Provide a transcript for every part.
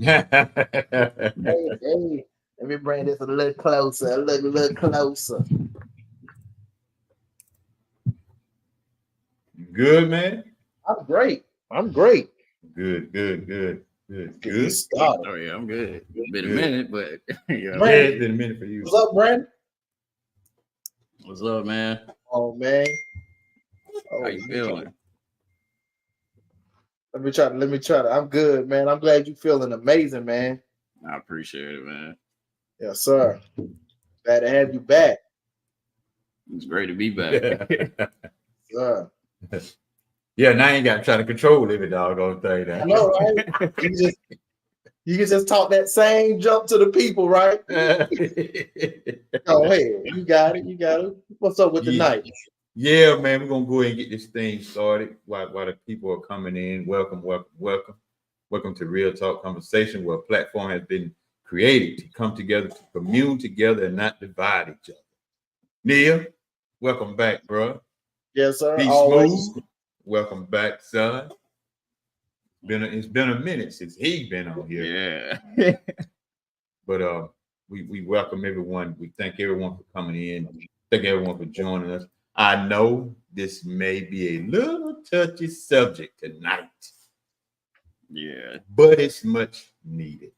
Hey, let me bring this a little closer, a little closer. Good, man. I'm great. I'm great. Good, good, good, Let's good, get this good, started. Oh yeah, I'm good. Been a good. minute, but yeah, I'm Yeah, Brandon, it's good. been a minute for you. what's up, Brandon? What's up, man? Oh man. How Oh, you feeling? let me try to. I'm good, man. I'm glad you feeling amazing, man. I appreciate it, man. Yes, sir. Glad to have you back, It's great to be back. Yeah, sir. now I ain't got to try to control every doggone thing. I know, right? You just you can just talk that same jump to the people, right? Oh, hey, you got it. You got it. What's up with the yeah, night? yeah, man. We're gonna go ahead and get this thing started while the people are coming in. Welcome, welcome, welcome. Welcome to Real Talk Conversation, where a platform has been created to come together, to commune together, and not divide each other. Neil, welcome back, bro. Yes, sir. Be Always. smooth. Welcome back, son. It's been a minute since he's been on here, Yeah. but we welcome everyone. We thank everyone for coming in. Thank everyone for joining us. I know this may be a little touchy subject tonight, Yeah. but it's much needed.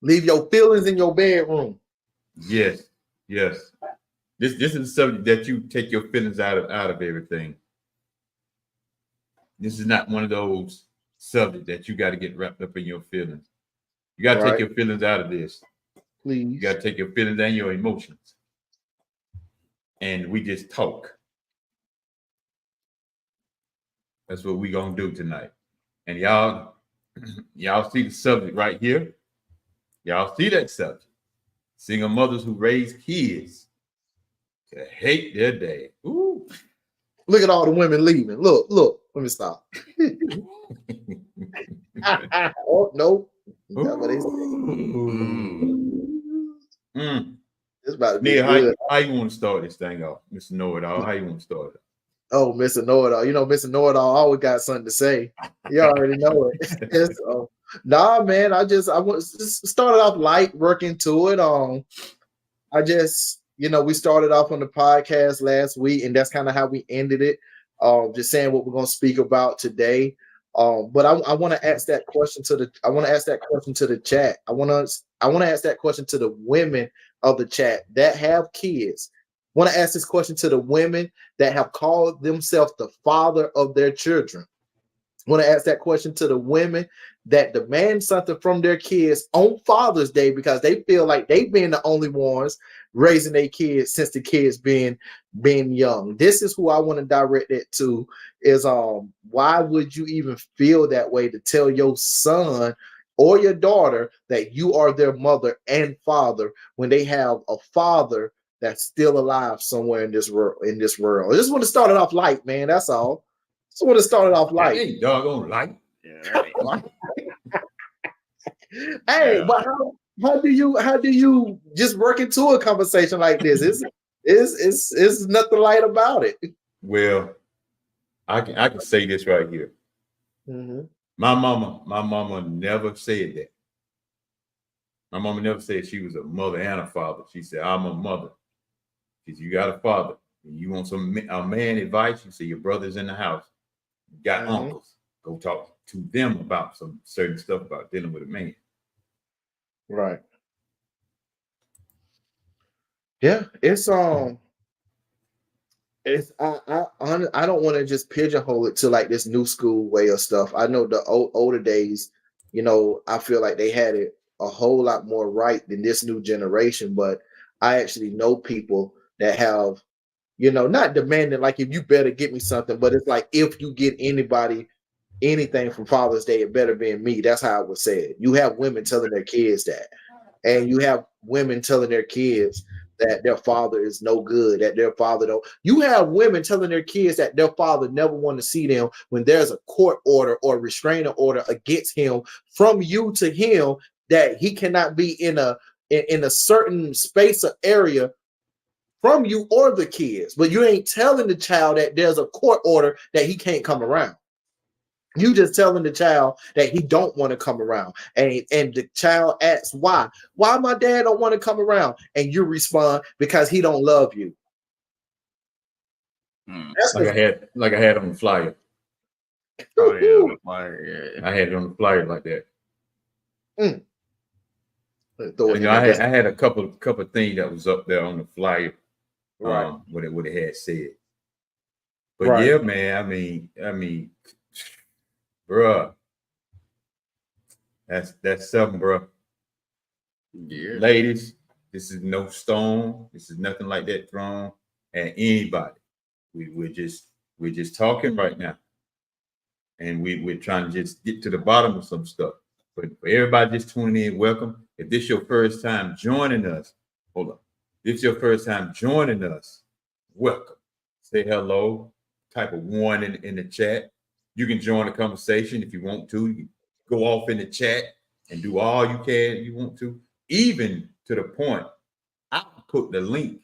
Leave your feelings in your bedroom. Yes, yes. This is a subject that you take your feelings out of everything. This is not one of those subjects that you got to get wrapped up in your feelings. You got to take Right. your feelings out of this. You got Please. to take your feelings and your emotions, and we just talk. That's what we gonna do tonight. And y'all see the subject right here. Y'all see that subject. Single mothers who raise kids to hate their dad. Ooh. Look at all the women leaving. Look, look. Let me stop. Oh no. That's what they say. Ooh. Mm. Mm. It's about to be Neil, good. how you want to start this thing off, Mr. Know It All? How you want to start it? Oh, Mr. Know It All. You know, Mr. Know It All always got something to say. You already know it. So, nah, man. I want just started off light, working to it. I just, we started off on the podcast last week, and that's kind of how we ended it. Just saying what we're gonna speak about today. But I want to ask that question to the. I want to ask that question to the chat. I want to ask that question to the women of the chat that have kids. Want to ask this question to the women that have called themselves the father of their children. Want to ask that question to the women that demand something from their kids on Father's Day because they feel like they've been the only ones raising their kids since the kids being young. This is who I want to direct it to is why would you even feel that way to tell your son or your daughter that you are their mother and father when they have a father that's still alive somewhere in this world. I just want to start it off light, man. That's all. Just want to start it off That light. ain't doggone light. Yeah, right. Hey, Yeah. but how do you just work into a conversation like this? It's nothing light about it. Well, I can say this right here. Mhm. My mama never said that. My mama never said she was a mother and a father. She said, I'm a mother. She said, you got a father. You want a man advice? You say your brother's in the house. You got Mhm. uncles. Go talk to them about some certain stuff about dealing with a man. Right. Yeah. I don't want to just pigeonhole it to like this new school way of stuff. I know the older days, I feel like they had it a whole lot more right than this new generation. But I actually know people that have, not demanding like if you better get me something, but it's like if you get anybody anything from Father's Day, it better be me. That's how I would say it. You have women telling their kids that, and you have women telling their kids that their father is no good, that their father don't. You have women telling their kids that their father never want to see them when there's a court order or restraining order against him from you to him that he cannot be in a certain space or area from you or the kids, but you ain't telling the child that there's a court order that he can't come around. You just telling the child that he don't want to come around, and the child asks why. Why my dad don't want to come around, and you respond because he don't love you. That's like I had on the flyer. Oh yeah, the flyer, yeah. I had it on the flyer like that. Throw it in I there. had a couple things that was up there on the flyer, Right. what it had said. But Right. yeah, man, I mean, bruh, that's something, bruh. Yeah. Ladies, this is no stone. This is nothing like that thrown at anybody. We're just talking right now, and we're trying to just get to the bottom of some stuff. But for everybody just tuning in, welcome. If this is your first time joining us, hold on. If this is your first time joining us, welcome. Say hello. Type of one in the chat. You can join the conversation if you want to. You can go off in the chat and do all you can if you want to. Even to the point, I'll put the link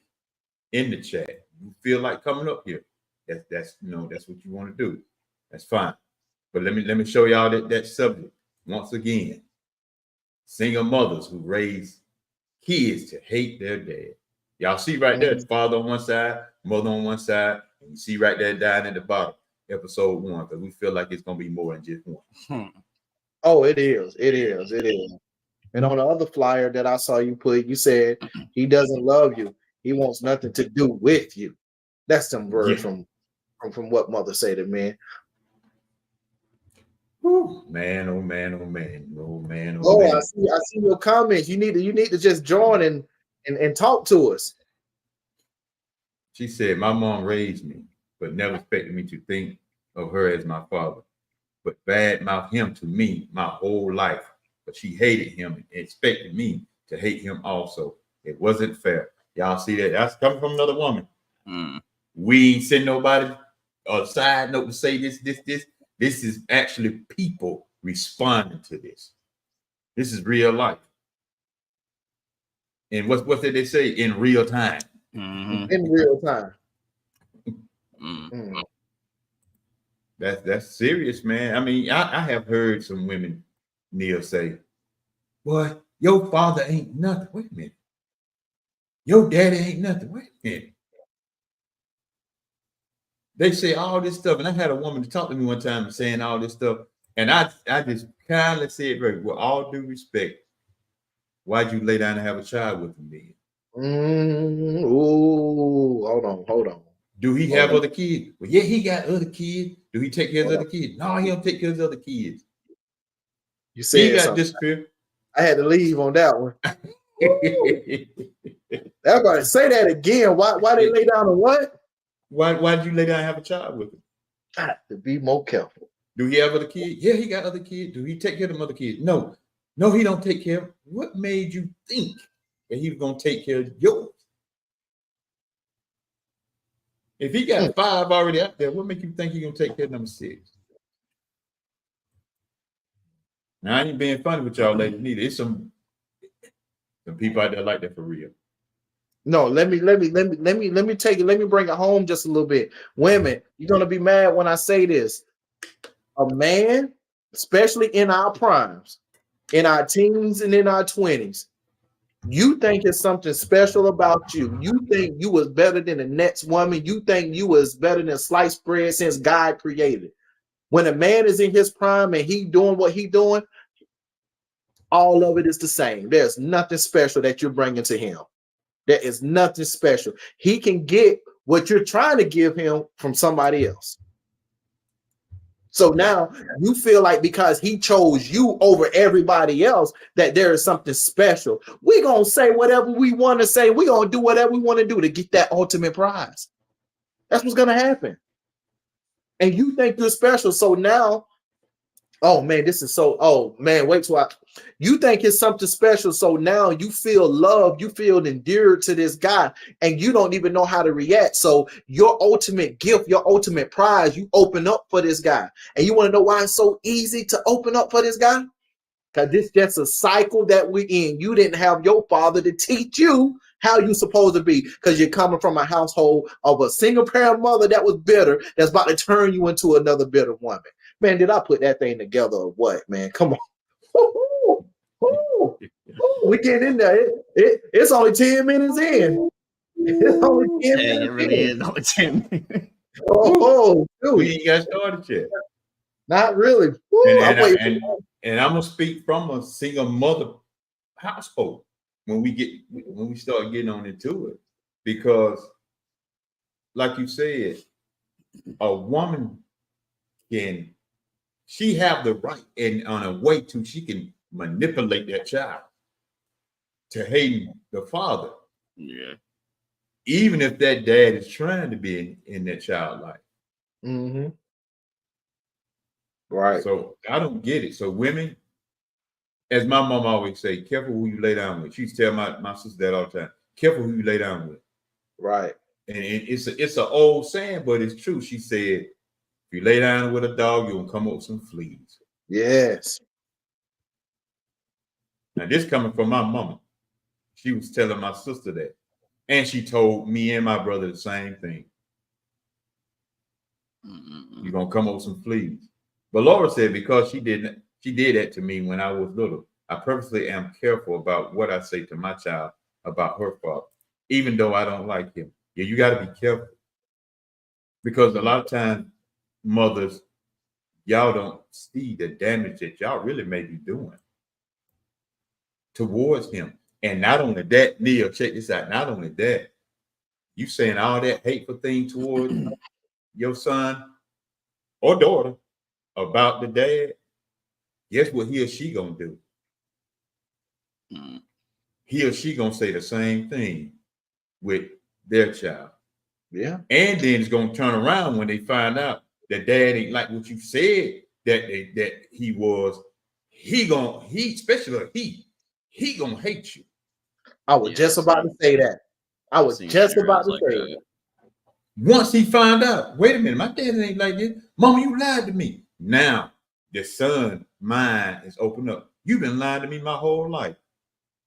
in the chat. You feel like coming up here. That's what you want to do. That's fine. But let me show y'all that subject once again. Single mothers who raise kids to hate their dad. Y'all see right there, father on one side, mother on one side, and you see right there down at the bottom, episode 1, because we feel like it's gonna be more than just one. Oh, it is. And on the other flyer that I saw you put, you said he doesn't love you. He wants nothing to do with you. That's some words from what mother said to me. Whew. Man, oh man, oh man, oh man, Oh, man. I see your comments. You need to just join and talk to us. She said, my mom raised me, but never expected me to think of her as my father, but badmouthed him to me my whole life. But she hated him and expected me to hate him also. It wasn't fair. Y'all see that? That's coming from another woman. We ain't send nobody a side note to say this. This is actually people responding to this. This is real life. And what did they say? In real time. In real time. That's serious, man. I mean, I have heard some women, Neil, say, "Boy, your father ain't nothing." Wait a minute. Your daddy ain't nothing. Wait a minute. They say all this stuff, and I had a woman to talk to me one time saying all this stuff, and I just kindly said, "With all due respect, why'd you lay down and have a child with him then?" Ooh, hold on. Do he have other kids? Well, yeah, he got other kids. Do he take care of other kids? No, he don't take care of his other kids. You said he got something. disappeared. I had to leave on that one. Everybody say that again. Why they lay down on what? Why did you lay down and have a child with him? Got to be more careful. Do he have other kids? Yeah, he got other kids. Do he take care of them other kids? No, he don't take care of. What made you think that he was gonna take care of yours? If he got 5 already out there, what make you think he's gonna take care of number 6? Now I ain't being funny with y'all ladies neither. It's some people out there like that for real. No, let me take it. Let me bring it home just a little bit. Women, you're gonna be mad when I say this. A man, especially in our primes, in our teens and in our 20s, you think it's something special about you. You think you was better than the next woman. You think you was better than sliced bread since God created. When a man is in his prime and he doing what he doing, all of it is the same. There's nothing special that you're bringing to him. There is nothing special. He can get what you're trying to give him from somebody else. So now you feel like because he chose you over everybody else, that there is something special. We're going to say whatever we want to say. We're going to do whatever we want to do to get that ultimate prize. That's what's going to happen. And you think you're special. So now, oh man, this is so, oh man, wait till you think it's something special. So now you feel loved, you feel endeared to this guy, and you don't even know how to react. So your ultimate gift, your ultimate prize, you open up for this guy. And you want to know why it's so easy to open up for this guy? Because this just a cycle that we're in. You didn't have your father to teach you how you supposed to be, because you're coming from a household of a single parent mother that was bitter, that's about to turn you into another bitter woman. Man, did I put that thing together or what, man? Come on. Woo, woo, woo. We get in there. It's only 10 minutes in. It's only 10 Hey, it minutes really in. is only 10 minutes. Oh, We dude. ain't got started yet. Not really. Woo, I'm waiting And, for and I'm gonna speak from a single mother household when we start getting on into it, because, like you said, a woman she have the right and on a way to she can manipulate that child to hating the father, Yeah. even if that dad is trying to be in that child life. Mm-hmm. Right. So I don't get it. So women, as my mom always say, careful who you lay down with. She used to tell my sister that all the time. Careful who you lay down with. Right. And it's an old saying, but it's true. She said, if you lay down with a dog, you're gonna come up with some fleas. Yes. Now this coming from my mama. She was telling my sister that. And she told me and my brother the same thing. You're gonna come up with some fleas. But Laura said because she did that to me when I was little. I purposely am careful about what I say to my child about her father, even though I don't like him. Yeah, you got to be careful, because a lot of times, mothers, y'all don't see the damage that y'all really may be doing towards him. And not only that, Neil, check this out. Not only that, you saying all that hateful thing towards your son or daughter about the dad. Guess what he or she gonna do? He or she gonna say the same thing with their child. Yeah. And then it's gonna turn around when they find out that dad ain't like what you said that he was. He gonna hate you. I was just about to say that. I was just about to say that. Once he found out, wait a minute, my dad ain't like this. Mama, you lied to me. Now the son mind is open up. You've been lying to me my whole life.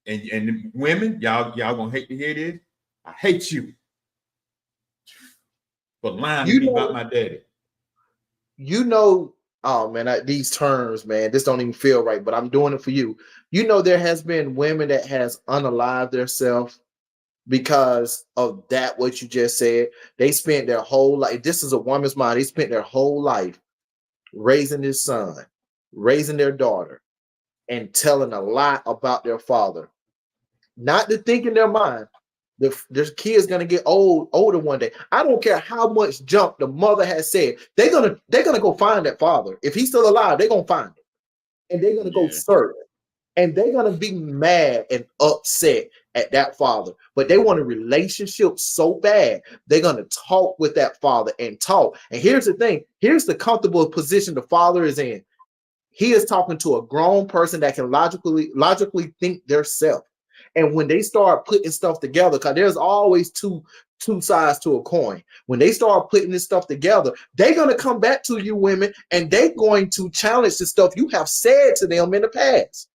And women, y'all gonna hate to hear this. I hate you for lying to me about my daddy. You know, oh man, these terms, man, this don't even feel right, but I'm doing it for you. You know, there has been women that has unalived themselves because of that, what you just said. They spent their whole life, this is a woman's mind, they spent their whole life raising this son, raising their daughter, and telling a lie about their father. Not to think in their mind, their kid's gonna get older one day. I don't care how much junk the mother has said. They're gonna go find that father. If he's still alive, they're gonna find it, and they're gonna go search, and they're gonna be mad and upset at that father. But they want a relationship so bad, they're gonna talk with that father and talk. And here's the thing: here's the comfortable position the father is in. He is talking to a grown person that can logically think their self. And when they start putting stuff together, because there's always two sides to a coin. When they start putting this stuff together, they're going to come back to you women, and they're going to challenge the stuff you have said to them in the past.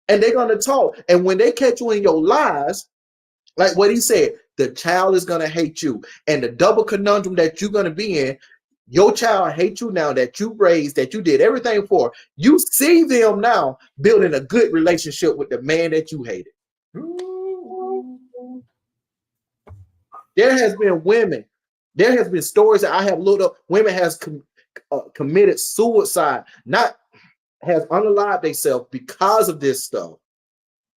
And they're going to talk. And when they catch you in your lies, like what he said, the child is going to hate you. And the double conundrum that you're going to be in, your child hates you now that you raised, that you did everything for. You see them now building a good relationship with the man that you hated. There has been women, there has been stories that I have looked up. Women has committed suicide, not has unalived themselves because of this stuff.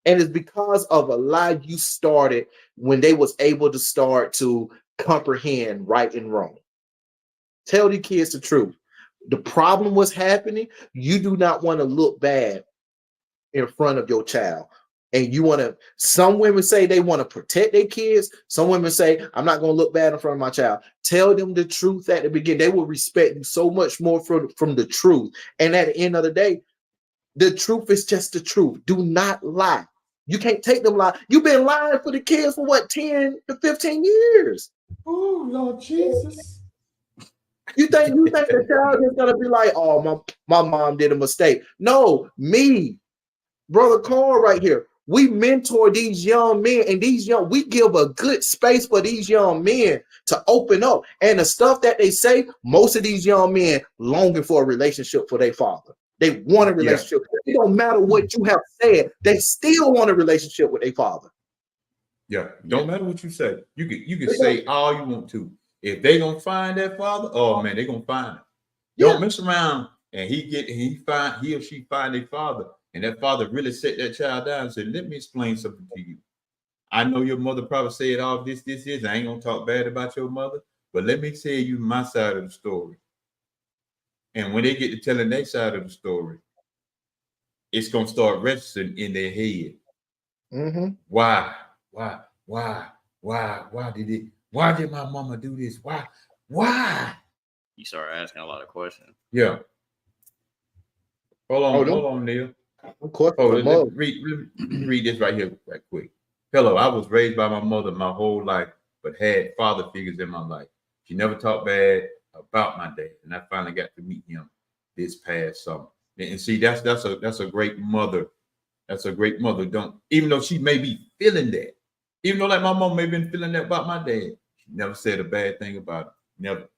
And it's because of a lie you started when they was able to start to comprehend right and wrong. Tell the kids the truth. The problem was happening. You do not want to look bad in front of your child. And you want to, some women say they want to protect their kids. Some women say, I'm not going to look bad in front of my child. Tell them the truth at the beginning. They will respect you so much more from the truth. And at the end of the day, the truth is just the truth. Do not lie. You can't take them lie. You've been lying for the kids for what, 10 to 15 years? Oh, Lord Jesus. You think the child is gonna be like, oh, my mom did a mistake? No, me, brother Carl, right here. we mentor these young men, and we give a good space for these young men to open up. And the stuff that they say, most of these young men longing for a relationship for their father. They want a relationship. It don't matter what you have said, they still want a relationship with their father. Yeah, don't matter what you say. You can say all you want to. If they gonna find that father, oh man, they gonna find it. Don't mess around and he or she find their father, and that father really set that child down and said, "Let me explain something to you. I know your mother probably said all this. I ain't gonna talk bad about your mother, but let me tell you my side of the story." And when they get to telling their side of the story, it's gonna start registering in their head. Mm-hmm. Why did my mama do this? Why? You start asking a lot of questions. Yeah. Hold on, Neil. Let me read this right here, right quick. Hello, I was raised by my mother my whole life, but had father figures in my life. She never talked bad about my dad, and I finally got to meet him this past summer. And see, that's a great mother. That's a great mother. Even though she may be feeling that, even though like my mom may have been feeling that about my dad, she never said a bad thing about it. Never.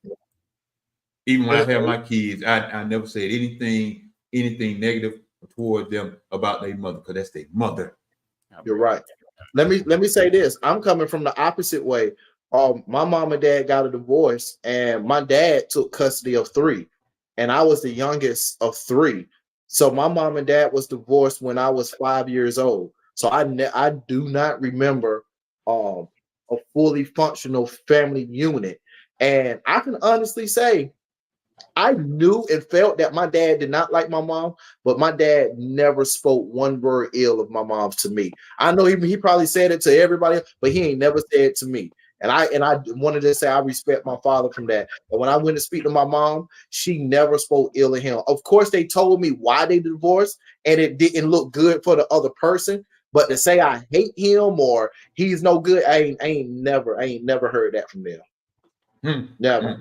Even when I had my kids, I never said anything negative towards them about their mother, because that's their mother. You're right. Let me say this. I'm coming from the opposite way. My mom and dad got a divorce, and my dad took custody of 3, and I was the youngest of 3. So my mom and dad was divorced when I was 5 years old. So I do not remember a fully functional family unit. And I can honestly say I knew and felt that my dad did not like my mom, but my dad never spoke one word ill of my mom to me. I know he probably said it to everybody, but he ain't never said it to me. And I wanted to say I respect my father from that. But when I went to speak to my mom, she never spoke ill of him. Of course, they told me why they divorced, and it didn't look good for the other person. But to say I hate him or he's no good, I ain't never heard that from them. Never.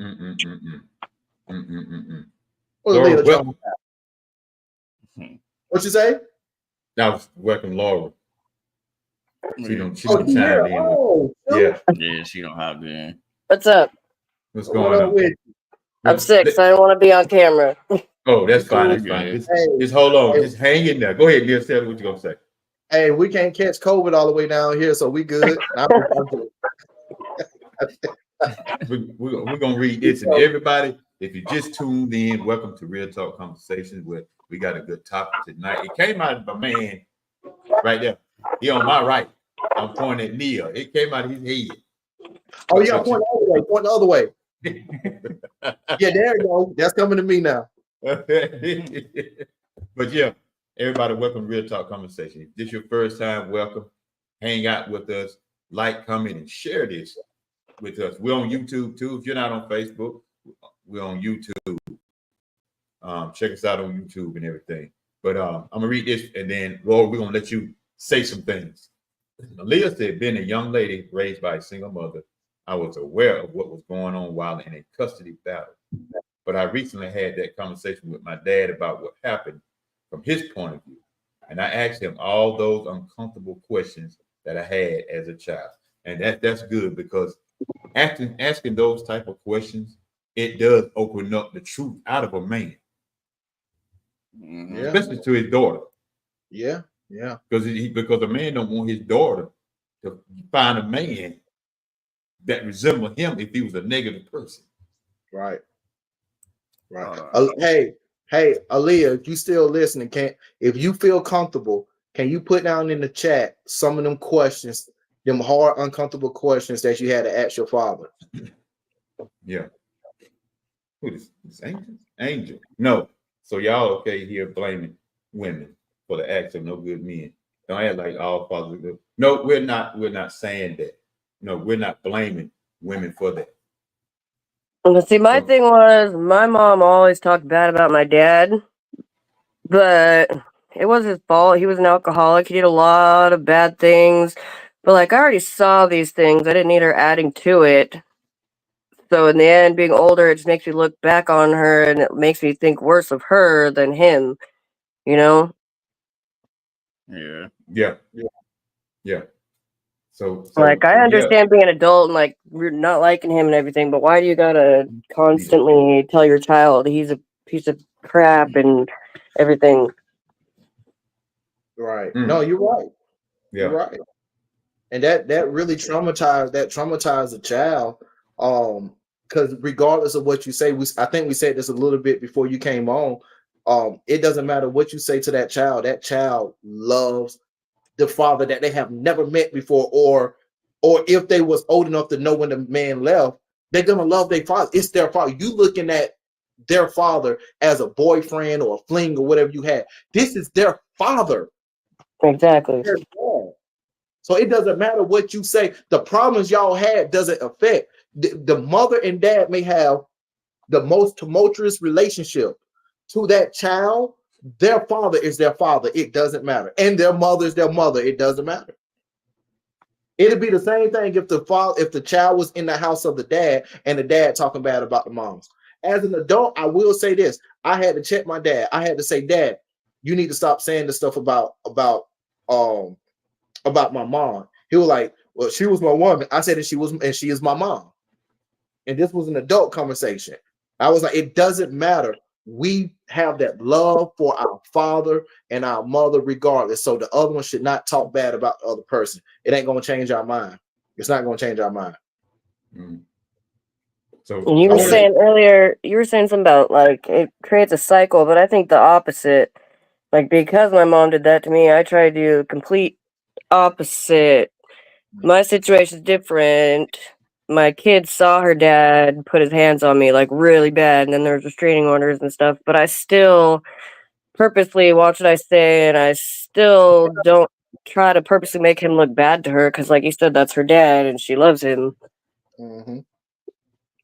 What you say? I was working Laura. She don't chime in. Yeah, she don't have been. What's up? What's going on? With you? I'm sick, so I don't want to be on camera. Oh, that's fine. That's fine. Just hold on. Just hang in there. Go ahead, Neil. Tell me what you're gonna say. Hey, we can't catch COVID all the way down here, so we good. We're gonna read this, and everybody, if you just tuned in, welcome to Real Talk Conversations, where we got a good topic tonight. It came out of my man right there. He on my right. I'm pointing at Neil. It came out of his head. Oh yeah, point the other way. Point the other way. Yeah, there you go. That's coming to me now. But yeah, everybody, welcome to Real Talk Conversation. If this is your first time, welcome. Hang out with us. Like, comment, and share this with us. We're on YouTube too. If you're not on Facebook, we're on YouTube. Check us out on YouTube and everything. But I'm gonna read this, and then Lord, we're gonna let you say some things. Leah said, being a young lady raised by a single mother, I was aware of what was going on while in a custody battle. But I recently had that conversation with my dad about what happened from his point of view. And I asked him all those uncomfortable questions that I had as a child. And that's good, because asking those type of questions, it does open up the truth out of a man. Yeah. Especially to his daughter. Yeah. Because a man don't want his daughter to find a man that resembled him if he was a negative person. Right. Hey, Aaliyah, if you still listening, if you feel comfortable, can you put down in the chat some of them questions, them hard, uncomfortable questions that you had to ask your father? Yeah. Who is this? Angel? No. So y'all okay here blaming women for the acts of no good men? Don't act like all fathers are good. No, we're not saying that. No, we're not blaming women for that. But see, my thing was, my mom always talked bad about my dad, but it was his fault. He was an alcoholic. He did a lot of bad things. But like, I already saw these things. I didn't need her adding to it. So in the end, being older, it just makes me look back on her, and it makes me think worse of her than him, you know? Yeah. Yeah. So Like, I yeah. understand being an adult and like you're not liking him and everything, but why do you gotta constantly tell your child he's a piece of crap and everything? Right. Mm. No, you're right. You're Yeah. right. And that really traumatized a child. Because regardless of what you say, I think we said this a little bit before you came on. It doesn't matter what you say to that child. That child loves the father that they have never met before, or if they was old enough to know when the man left, they're gonna love their father. It's their father. You looking at their father as a boyfriend or a fling or whatever you had. This is their father. Exactly. Their dad. So it doesn't matter what you say. The problems y'all had doesn't affect. The mother and dad may have the most tumultuous relationship to that child. Their father is their father. It doesn't matter. And their mother is their mother. It doesn't matter. It'd be the same thing if the child was in the house of the dad and the dad talking bad about the moms. As an adult, I will say this. I had to check my dad. I had to say, Dad, you need to stop saying the stuff about my mom. He was like, well, she was my woman. I said, and she is my mom. And this was an adult conversation. I was like, it doesn't matter. We have that love for our father and our mother regardless. So the other one should not talk bad about the other person. It ain't going to change our mind. It's not going to change our mind. Mm. So And you were saying earlier, you were saying something about like it creates a cycle, but I think the opposite. Like, because my mom did that to me, I try to do complete opposite. My situation's different. My kid saw her dad put his hands on me like really bad, and then there's restraining orders and stuff. But I still purposely watch what I say, and I still don't try to purposely make him look bad to her because, like you said, that's her dad, and she loves him. Mm-hmm.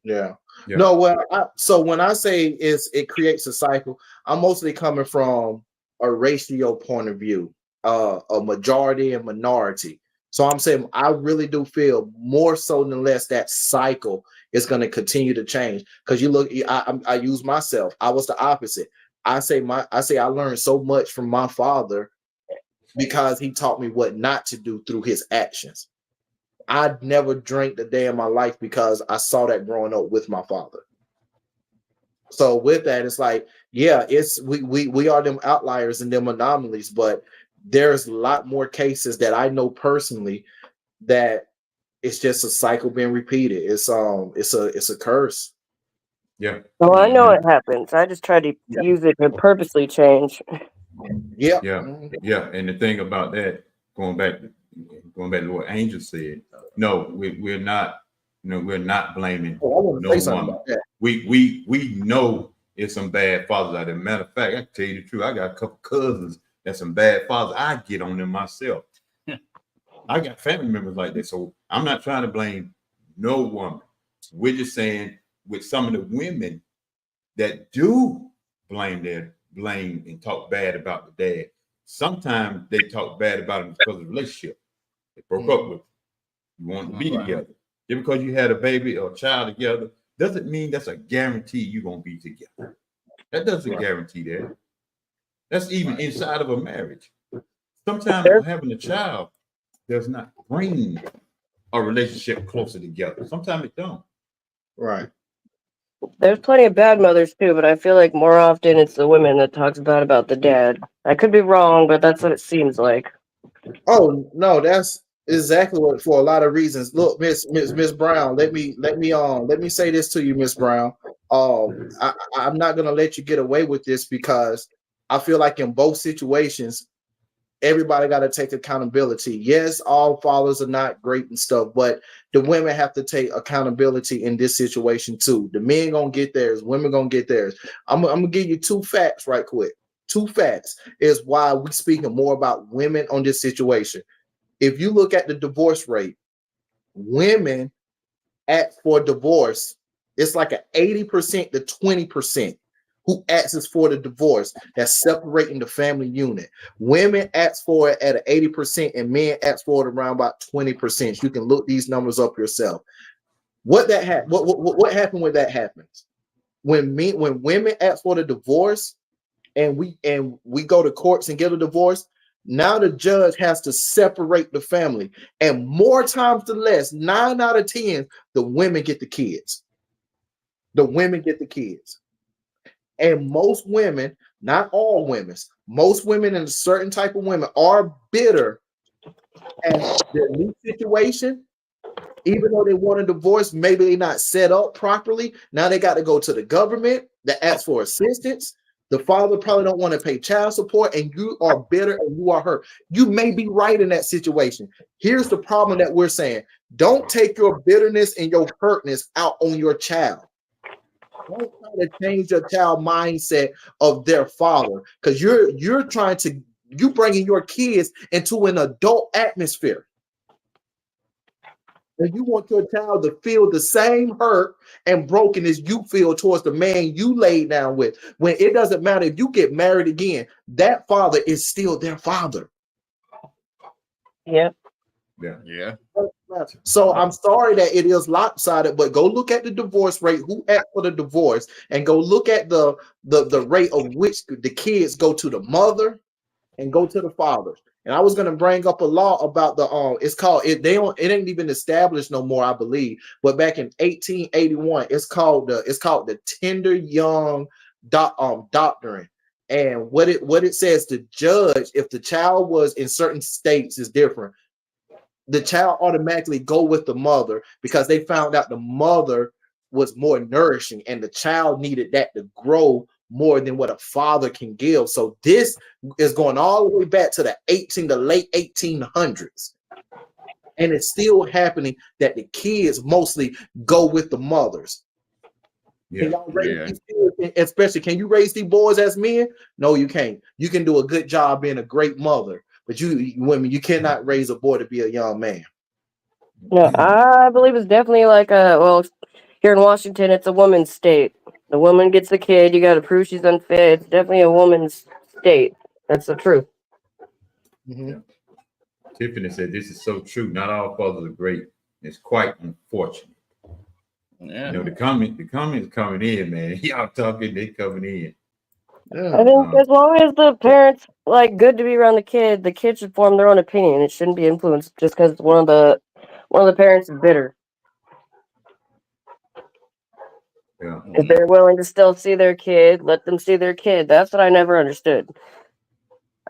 Yeah. Yeah. No, well, so when I say it creates a cycle, I'm mostly coming from a ratio point of view, a majority and minority. So I'm saying I really do feel more so than less that cycle is going to continue to change. Because you look, I use myself. I was the opposite. I say I learned so much from my father because he taught me what not to do through his actions. I'd never drank a day in my life because I saw that growing up with my father. So with that, it's like, yeah, it's we are them outliers and them anomalies, but there's a lot more cases that I know personally that it's just a cycle being repeated. It's a curse. Yeah. Well, I know it happens. I just try to use it to purposely change. Yeah. Yeah. And the thing about that, going back to what Angel said, no, we're not, we're not blaming no woman. We know it's some bad fathers out there. Matter of fact, I can tell you the truth. I got a couple cousins that's some bad fathers. I get on them myself. I got family members like this. So I'm not trying to blame no woman. We're just saying with some of the women that do blame and talk bad about the dad, sometimes they talk bad about him because of the relationship. They broke up with him. You want to be together. Just because you had a baby or a child together doesn't mean that's a guarantee you're going to be together. That doesn't guarantee that. That's even inside of a marriage. Sometimes having a child does not bring a relationship closer together. Sometimes it don't. Right. There's plenty of bad mothers too, but I feel like more often it's the women that talks bad about the dad. I could be wrong, but that's what it seems like. Oh no, that's exactly what, for a lot of reasons. Look, Miss Brown, let me say this to you, Miss Brown. I'm not gonna let you get away with this because I feel like in both situations, everybody got to take accountability. Yes, all fathers are not great and stuff, but the women have to take accountability in this situation too. The men gonna get theirs, women gonna get theirs. I'm gonna give you two facts right quick. Two facts is why we're speaking more about women on this situation. If you look at the divorce rate, women ask for divorce. It's like an 80% to 20% who asks for the divorce. That's separating the family unit. Women ask for it at an 80% and men ask for it around about 20%. You can look these numbers up yourself. What happened when that happens? When women ask for the divorce and we go to courts and get a divorce, Now the judge has to separate the family. And more times than less, 9 out of 10, the women get the kids. The women get the kids. And most women, not all women, most women and a certain type of women are bitter at their new situation. Even though they want a divorce, maybe they're not set up properly. Now they got to go to the government that asks for assistance. The father probably don't want to pay child support, and you are bitter and you are hurt. You may be right in that situation. Here's the problem that we're saying: don't take your bitterness and your hurtness out on your child. Don't try to change your child mindset of their father, because you're trying to bringing your kids into an adult atmosphere. And you want your child to feel the same hurt and brokenness you feel towards the man you laid down with. When it doesn't matter if you get married again, that father is still their father. Yeah. Yeah. So I'm sorry that it is lopsided, but go look at the divorce rate, who asked for the divorce, and go look at the rate of which the kids go to the mother and go to the fathers. And I was going to bring up a law about the it's called it ain't even established no more, I believe, but back in 1881 it's called the Tender Young Doctrine. And what it says, to judge if the child was in certain states is different. The child automatically go with the mother because they found out the mother was more nourishing and the child needed that to grow more than what a father can give. So this is going all the way back to the late 1800s. And it's still happening that the kids mostly go with the mothers. Yeah. Can y'all raise these kids, especially, can you raise these boys as men? No, you can't. You can do a good job being a great mother, but you women, you cannot raise a boy to be a young man. No, I believe it's definitely like here in Washington, it's a woman's state. The woman gets the kid. You got to prove she's unfit. It's definitely a woman's state. That's the truth. Mm-hmm. Yeah. Tiffany said, "This is so true. Not all fathers are great. It's quite unfortunate." Yeah. You know, the comments coming in, man. Y'all talking, they coming in. Yeah. I think as long as the parents like good to be around the kid should form their own opinion. It shouldn't be influenced just because one of the parents is bitter. Yeah. If they're willing to still see their kid, let them see their kid. That's what I never understood.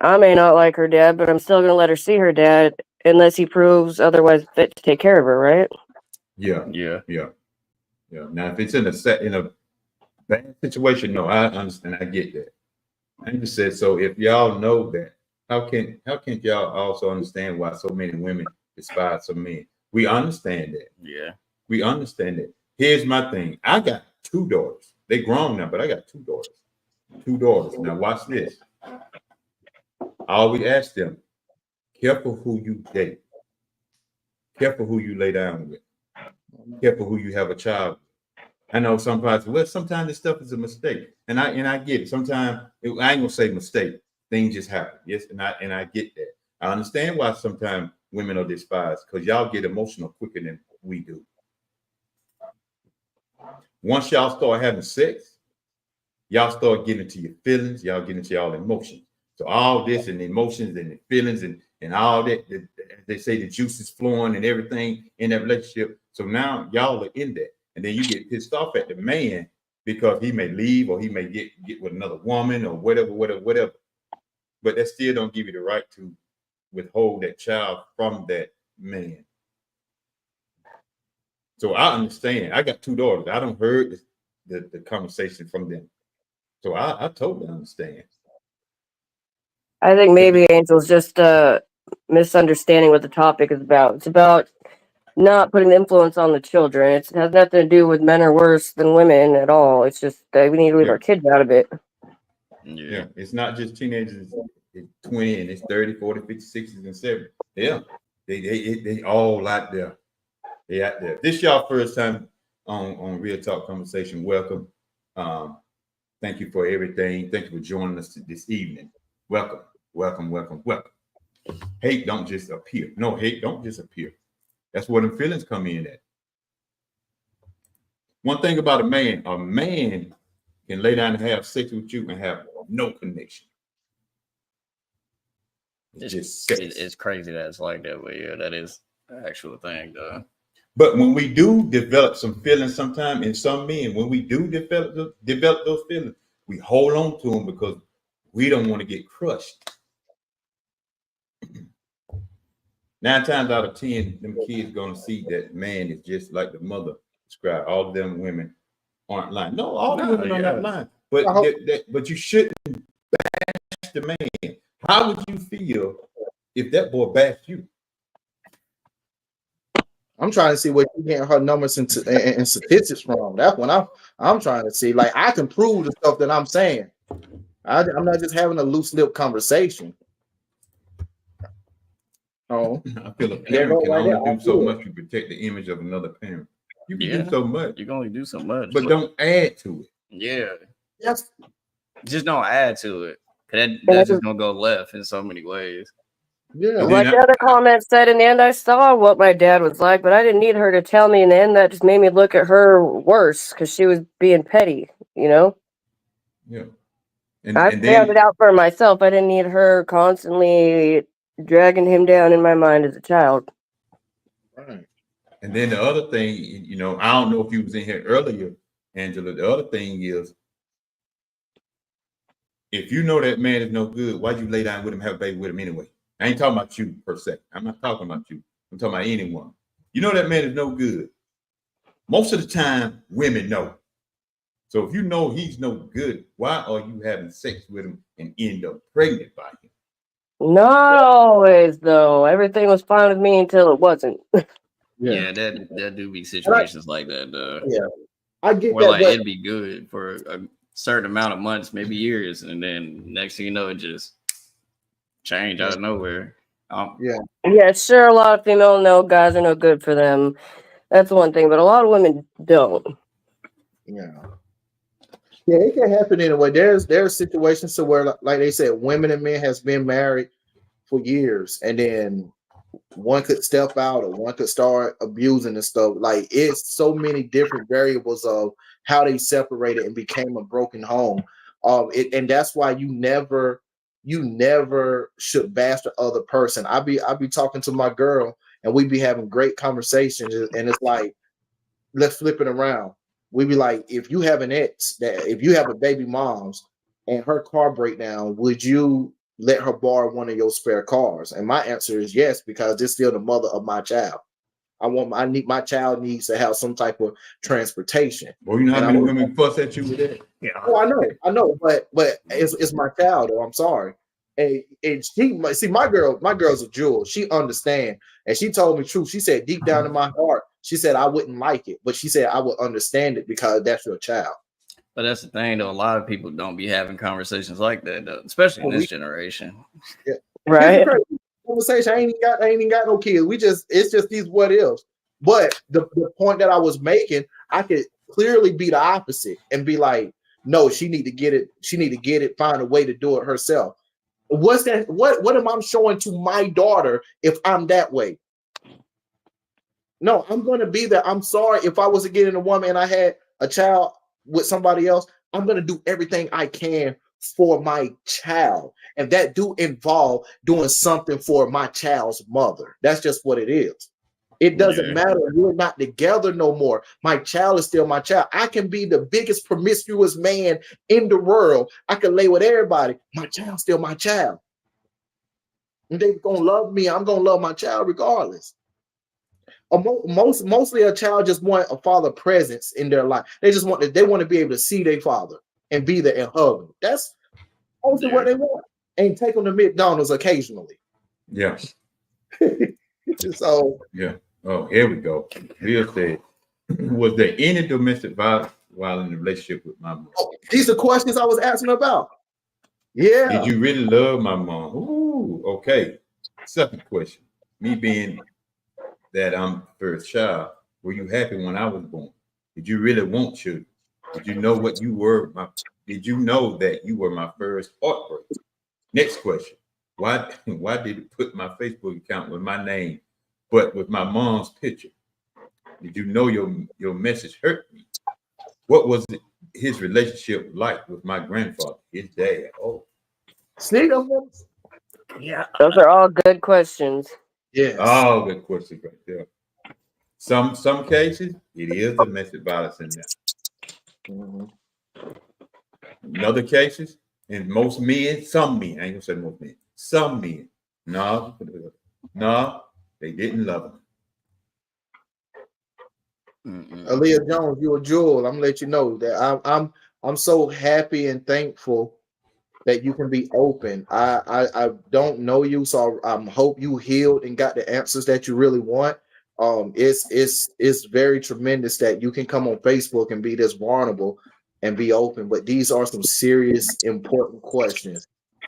I may not like her dad, but I'm still going to let her see her dad unless he proves otherwise fit to take care of her, right? Yeah. Yeah. Yeah. Yeah. Now, if it's in a bad situation, no, I understand. I get that. I just said, so if y'all know that, how can y'all also understand why so many women despise some men? We understand that. Yeah. We understand that. Here's my thing. I got 2 daughters. They grown now, but I got 2 daughters. 2 daughters. Now watch this. I always ask them, careful who you date. Careful who you lay down with. Careful who you have a child with. I know sometimes this stuff is a mistake. And I get it. Sometimes I ain't gonna say mistake. Things just happen. Yes, and I get that. I understand why sometimes women are despised, because y'all get emotional quicker than we do. Once y'all start having sex, y'all start getting into your feelings, y'all get into y'all emotions. So all this and the emotions and the feelings and all that, they say the juice is flowing and everything in that relationship. So now y'all are in that. And then you get pissed off at the man because he may leave or he may get with another woman or whatever. But that still don't give you the right to withhold that child from that man. So I understand. I got 2 daughters. I don't heard the conversation from them. So I totally understand. I think maybe Angel's just misunderstanding what the topic is about. It's about not putting influence on the children. It has nothing to do with men are worse than women at all. It's just that we need to leave our kids out of it. Yeah. It's not just teenagers. It's 20 and it's 30, 40, 50, 60s, and 70s. Yeah. They all out there. They out there. This y'all first time on Real Talk Conversation. Welcome. Thank you for everything. Thank you for joining us this evening. Welcome. Hate don't just appear. No, hate don't just appear. That's where the feelings come in at. One thing about a man can lay down and have sex with you and have no connection. It's just sex. It's crazy that it's like that, but yeah, that is the actual thing, though. But when we do develop some feelings, sometimes in some men, when we do develop those feelings, we hold on to them because we don't want to get crushed. 9 times out of 10, them kids gonna see that man is just like the mother described. All of them women aren't lying. No, all the women are not lying. But you shouldn't bash the man. How would you feel if that boy bashed you? I'm trying to see where you getting her numbers and statistics from. That's what I'm trying to see. Like, I can prove the stuff that I'm saying. I'm not just having a loose lip conversation. Oh, I feel a parent can only do so much to protect the image of another parent. You can do so much. You can only do so much, but don't add to it. Yeah. Yes. Just don't add to it. That's just gonna go left in so many ways. Yeah. Like the other comment said, in the end, I saw what my dad was like, but I didn't need her to tell me. In the end, that just made me look at her worse because she was being petty, you know? Yeah. I found it out for myself. I didn't need her constantly dragging him down in my mind as a child. Right. And then the other thing, you know, I don't know if you was in here earlier, Angela. The other thing is, if you know that man is no good, why'd you lay down with him, have a baby with him anyway? I ain't talking about you per se. I'm not talking about you. I'm talking about anyone. You know that man is no good. Most of the time, women know. So if you know he's no good, why are you having sex with him and end up pregnant by him? Not always, though. Everything was fine with me until it wasn't. Yeah, that do be situations like that, though. Yeah, I get where that. Like it'd be good for a certain amount of months, maybe years, and then next thing you know, it just change out of nowhere. Yeah, sure. A lot of female know guys are no good for them. That's one thing, but a lot of women don't. Yeah, it can happen anyway. There's situations to where, like they said, women and men has been married for years, and then one could step out or one could start abusing and stuff. Like, it's so many different variables of how they separated and became a broken home. And that's why you never should bash the other person. I be talking to my girl and we be having great conversations, and it's like, let's flip it around. We be like, if you have an ex, that if you have a baby mom's and her car breakdown, would you let her borrow one of your spare cars? And my answer is yes, because it's still the mother of my child. My child needs to have some type of transportation. Well, you know how many women fuss at you with that? Yeah. Oh, I know, but it's my child, though. I'm sorry. And she see, my girl's a jewel. She understand, and she told me truth. She said deep down in my heart, she said I wouldn't like it, but she said I would understand it because that's your child. But that's the thing, though. A lot of people don't be having conversations like that, though, especially in this generation. Yeah. Right. Conversation. I ain't even got no kids. It's just these what ifs. But the point that I was making, I could clearly be the opposite and be like, no, she need to get it. She need to get it. Find a way to do it herself. What's that? What am I showing to my daughter if I'm that way? No, I'm going to be there. I'm sorry if I was getting a woman and I had a child with somebody else. I'm going to do everything I can for my child, and that do involve doing something for my child's mother. That's just what it is. It doesn't matter. We're not together no more. My child is still my child. I can be the biggest promiscuous man in the world. I can lay with everybody. My child's still my child. And they're gonna love me. I'm gonna love my child regardless. Mostly a child just want a father presence in their life. They want to be able to see their father and be there and hug them. That's mostly what they want. And take them to McDonald's occasionally. Yeah. So yeah. Oh, here we go. Real said, was there any domestic violence while in a relationship with my mom? Oh, these are questions I was asking about. Yeah. Did you really love my mom? Ooh, okay. Second question. Me being that I'm the first child, were you happy when I was born? Did you really want children? Did you know what you were? Did you know that you were my first heartbreak? Next question. Why did it put my Facebook account with my name, but with my mom's picture? Did you know your message hurt me? What was his relationship like with my grandfather, his dad? Oh, see, Yeah. Those are all good questions. Yes. Oh, good question right there. Some cases, it is domestic violence in there. Mhm. In other cases, and most men, some men, I ain't gonna say most men, some men, no, they didn't love him. Aaliyah Jones, you're a jewel. I'm gonna let you know that I'm so happy and thankful that you can be open. I don't know you, so I hope you healed and got the answers that you really want. It's very tremendous that you can come on Facebook and be this vulnerable and be open. But these are some serious, important questions.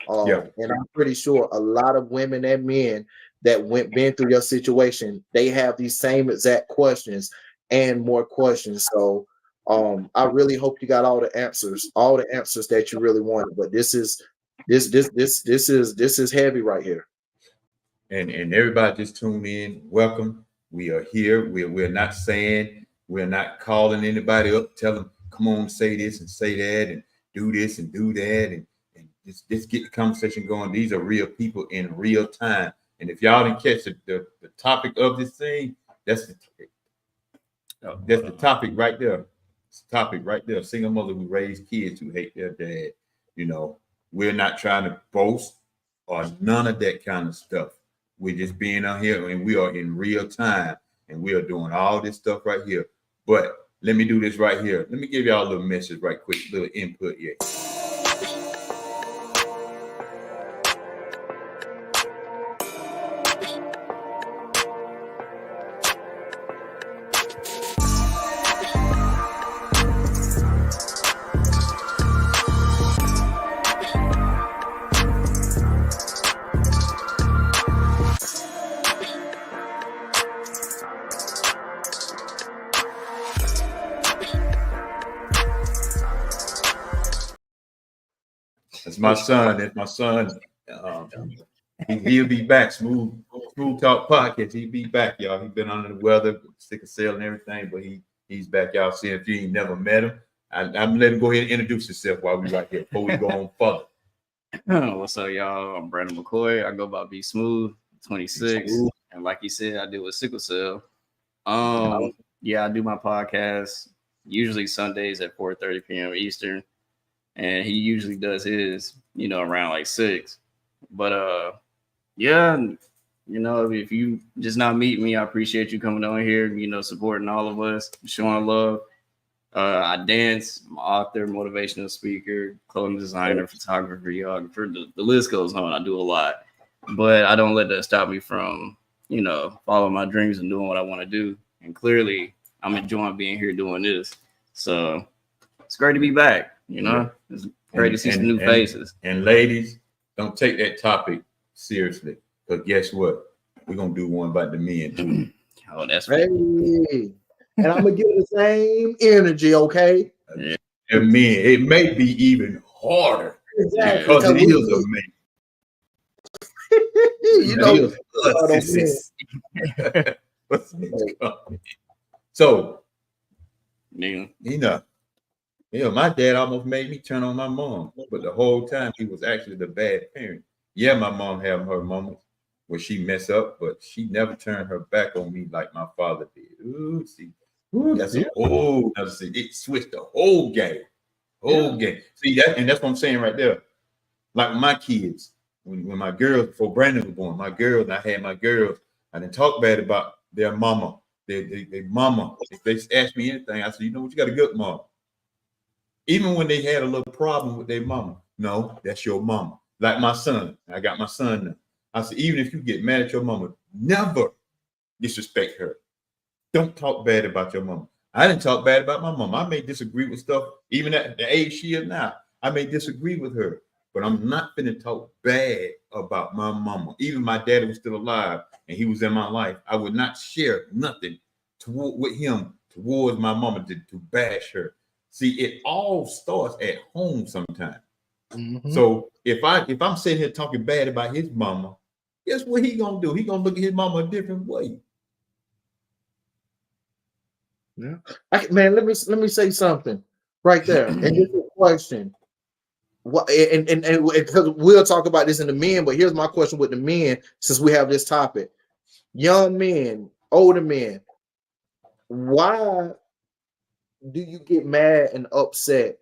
Yeah. And I'm pretty sure a lot of women and men that been through your situation, they have these same exact questions and more questions. So I really hope you got all the answers that you really wanted. But this is heavy right here. And everybody just tune in. Welcome. We are here. We're not saying, we're not calling anybody up, tell them, come on, say this and say that and do this and do that and just get the conversation going. These are real people in real time. And if y'all didn't catch the topic of this thing, that's the topic right there. It's the topic right there. Single mother who raise kids who hate their dad. You know, we're not trying to boast or none of that kind of stuff. We're just being out here and we are in real time and we are doing all this stuff right here. But let me do this right here. Let me give y'all a little message right quick, little input here. That's my son. That's my son. He'll be back. Smooth Talk Podcast. He'll be back, y'all. He's been under the weather, sick of cell and everything, but he's back, y'all. See, if you ain't never met him, I'm letting him go ahead and introduce himself while we right here before we go on further. What's up, y'all? I'm Brandon McCoy. I go by Be Smooth, 26, and like you said, I deal with sickle cell. Yeah, I do my podcast usually Sundays at 4:30 p.m. Eastern, and he usually does his, around like 6. But yeah, if you just not meet me, I appreciate you coming on here, supporting all of us, showing love. I dance, I'm an author, motivational speaker, clothing designer, photographer, videographer. The list goes on. I do a lot, but I don't let that stop me from, following my dreams and doing what I want to do. And clearly, I'm enjoying being here doing this. So it's great to be back. It's great to see some new faces. And ladies, don't take that topic seriously, because guess what? We're gonna do one about the men too. Oh, that's right. And I'm gonna give the same energy, okay? Yeah. And men, it may be even harder because it is a man. So, my dad almost made me turn on my mom, but the whole time he was actually the bad parent. Yeah, my mom had her moments where she messed up, but she never turned her back on me like my father did. Ooh, see, that's a whole other thing. It switched the whole game. Game. See that, and that's what I'm saying right there. Like my kids, when my girls, before Brandon was born, I had my girls, I didn't talk bad about their mama. Their mama. If they asked me anything, I said, you got a good mom. Even when they had a little problem with their mama, no, that's your mama. Like my son, I got my son now. I said, even if you get mad at your mama, never disrespect her. Don't talk bad about your mama. I didn't talk bad about my mama. I may disagree with stuff, even at the age she is now. I may disagree with her, but I'm not going to talk bad about my mama. Even my daddy was still alive and he was in my life. I would not share nothing with him towards my mama to bash her. See, it all starts at home sometimes. Mm-hmm. So if I'm sitting here talking bad about his mama, guess what he gonna do? He gonna look at his mama a different way. Yeah, man. Let me say something right there. And this is a question: what and because we'll talk about this in the men, but here's my question with the men, since we have this topic. Young men, older men, why do you get mad and upset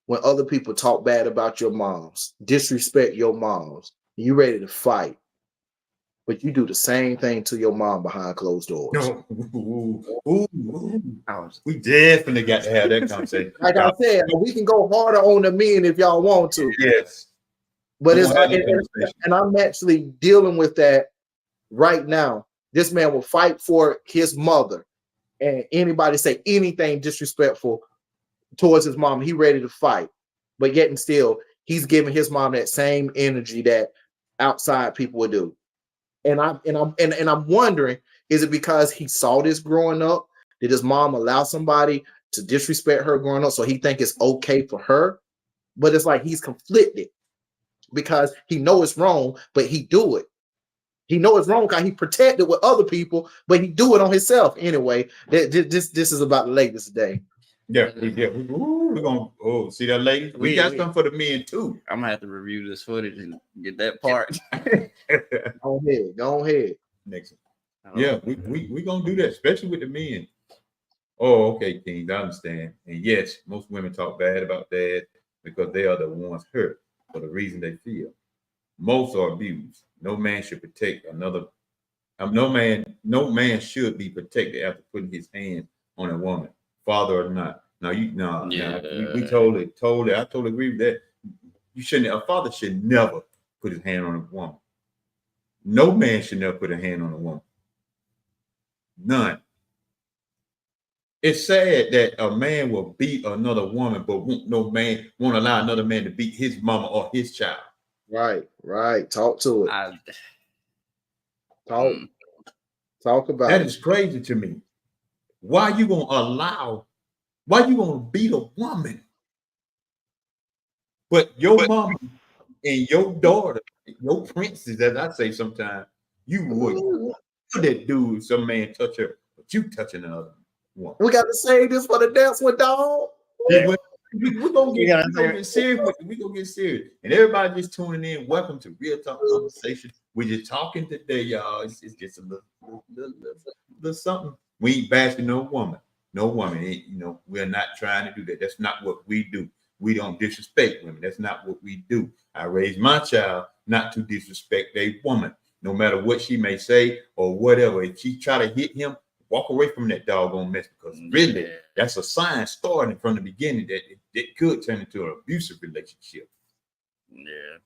when other people talk bad about your moms, disrespect your moms, you ready to fight, but you do the same thing to your mom behind closed doors? No. We definitely got to have that conversation. Like I said, we can go harder on the men if y'all want to. Yes. But it's and I'm actually dealing with that right now. This man will fight for his mother, and anybody say anything disrespectful towards his mom, he ready to fight. But yet and still, he's giving his mom that same energy that outside people would do. And I'm wondering, is it because he saw this growing up? Did his mom allow somebody to disrespect her growing up, so he think it's okay for her? But it's like he's conflicted because he know it's wrong, but he do it. He know it's wrong because he protected with other people, but he do it on himself anyway. This is about the ladies today. Yeah. We're gonna see that lady. We got something for the men too. I'm gonna have to review this footage and get that part. Go ahead. Next one. Yeah, we gonna do that, especially with the men. Oh, okay, Kings, I understand. And yes, most women talk bad about dad because they are the ones hurt for the reason they feel. Most are abused. No man should protect another. No man should be protected after putting his hand on a woman, father or not. Now we totally, I totally agree with that. You shouldn't. A father should never put his hand on a woman. No man should never put a hand on a woman. None. It's sad that a man will beat another woman, but won't allow another man to beat his mama or his child. Right. Talk to it. Talk about that. It. Is crazy to me. Why you gonna beat a woman? But your mama and your daughter, your princess, as I say sometimes, you would that dude, some man touch her, but you touching another one. We got to say this for the dance with dog. Yeah. We're gonna get serious. We're gonna get serious. And everybody just tuning in. Welcome to Real Talk Conversation. We're just talking today, y'all. It's just a little something. We ain't bashing no woman. No woman. We're not trying to do that. That's not what we do. We don't disrespect women. That's not what we do. I raised my child not to disrespect a woman, no matter what she may say or whatever. If she try to hit him, walk away from that doggone mess, because really, that's a sign starting from the beginning that it could turn into an abusive relationship. Yeah.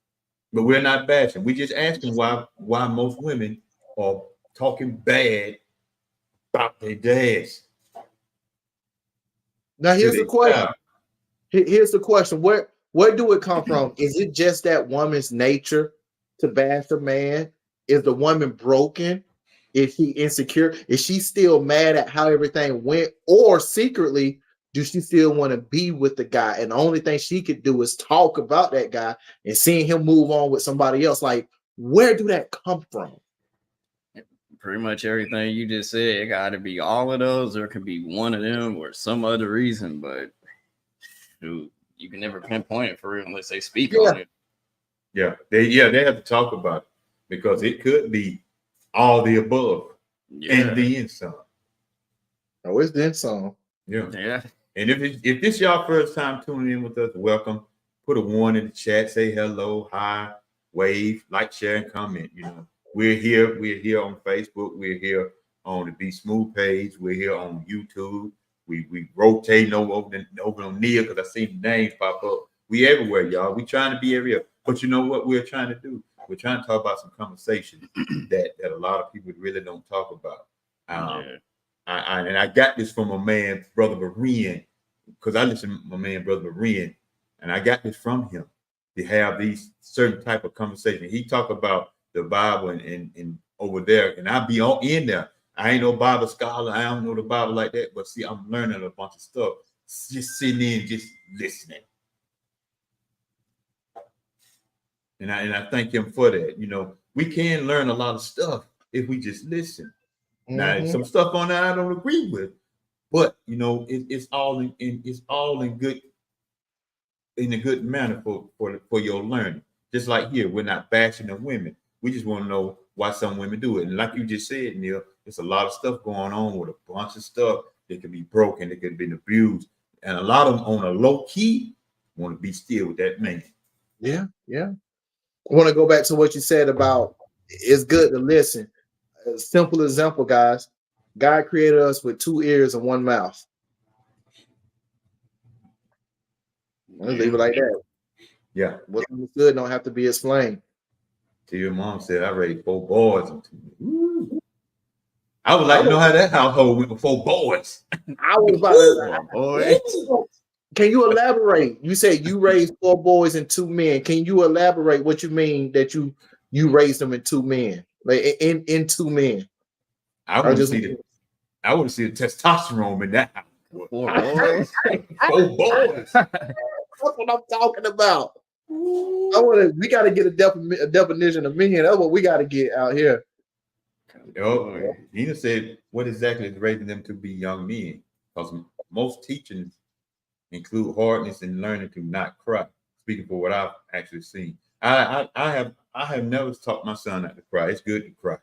But we're not bashing. We're just asking why most women are talking bad about their dads. Now here's the question. Here's the question. Where do it come from? Is it just that woman's nature to bash a man? Is the woman broken? Is she insecure? Is she still mad at how everything went? Or secretly, do she still want to be with the guy? And the only thing she could do is talk about that guy and seeing him move on with somebody else. Like, where do that come from? Pretty much everything you just said. It got to be all of those, or it could be one of them, or some other reason. But dude, you can never pinpoint it for real unless they speak on it. Yeah, they have to talk about it, because it could be all the above and then some. Oh, it's then some. Yeah. And if this y'all first time tuning in with us, welcome. Put a 1 in the chat. Say hello, hi, wave, like, share, and comment. We're here. We're here on Facebook. We're here on the Be Smooth page. We're here on YouTube. We rotating over on Nia, because I see the names pop up. We everywhere, y'all. We trying to be everywhere. But you know what we're trying to do? We're trying to talk about some conversations that a lot of people really don't talk about. I got this from my man, Brother Berean, because I listen to my man, Brother Berean, and I got this from him to have these certain type of conversations. He talk about the Bible and over there, and I be in there. I ain't no Bible scholar. I don't know the Bible like that, but see, I'm learning a bunch of stuff, just sitting in, just listening. And I thank him for that. We can learn a lot of stuff if we just listen. Mm-hmm. Now, some stuff on there I don't agree with, but it's all in good. in a good manner for your learning. Just like here, we're not bashing the women. We just want to know why some women do it. And like you just said, Neil, there's a lot of stuff going on with a bunch of stuff that can be broken, that can be abused. And a lot of them on a low key want to be still with that man. Yeah, yeah. I want to go back to what you said about it's good to listen. A simple example, guys. God created us with 2 ears and 1 mouth. Let's leave it like that. Yeah. What's understood don't have to be explained. Till your mom said, I raised 4 boys. I would like to know how that household went with 4 boys. I was about to, can you elaborate? You said you raised 4 boys and 2 men. Can you elaborate what you mean that you raised them in 2 men? Like in 2 men. I want to see the testosterone in that house. 4 boys. 4 boys. That's what I'm talking about. We got to get a definition of men. That's what we got to get out here. Oh, Nina said, what exactly is raising them to be young men? Because most teachings include hardness and learning to not cry. Speaking for what I've actually seen, I have never taught my son not to cry. It's good to cry.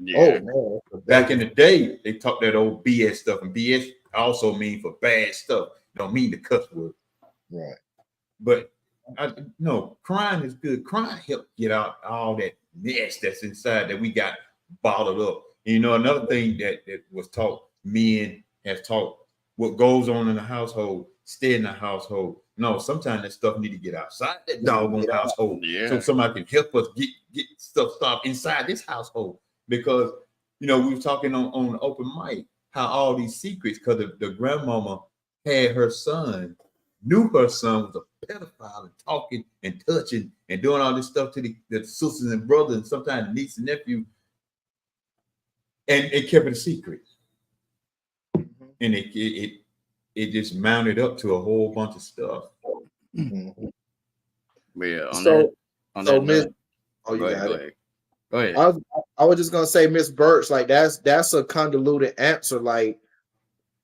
Yeah. Oh man! Back in the day, they taught that old BS stuff, and BS also mean for bad stuff. Don't mean the cuss word. Right. But no, crying is good. Crying helps get out all that mess that's inside that we got bottled up. You know, another thing that was taught, men has taught, what goes on in the household, stay in the household. No, sometimes that stuff need to get outside that doggone household. Yeah. So somebody can help us get stuff stopped inside this household. Because, you know, we were talking on open mic, how all these secrets, because the grandmama had her son, knew her son was a pedophile and talking and touching and doing all this stuff to the sisters and brothers and sometimes niece and nephew. And it kept it a secret. Mm-hmm. And it just mounted up to a whole bunch of stuff. Mm-hmm. Yeah. Go ahead. I was just gonna say, Miss Birch, like that's a convoluted answer. Like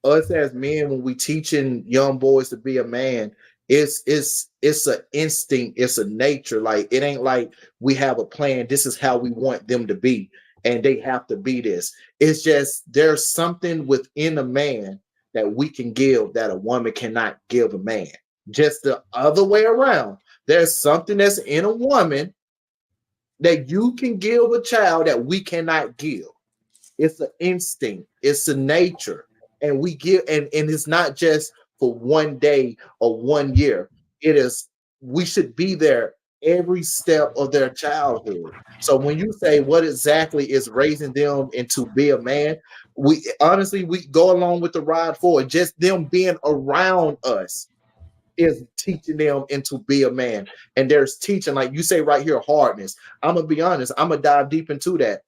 us as men, when we teaching young boys to be a man, it's an instinct, it's a nature. Like it ain't like we have a plan. This is how we want them to be, and they have to be this. It's just there's something within a man that we can give that a woman cannot give a man. Just the other way around. There's something that's in a woman that you can give a child that we cannot give. It's an instinct, it's a nature. And we give, and it's not just for one day or 1 year. It is, we should be there every step of their childhood. So when you say what exactly is raising them into be a man, we honestly, we go along with the ride forward. Just them being around us is teaching them into be a man. And there's teaching, like you say right here, hardness. I'm gonna be honest, I'm gonna dive deep into that.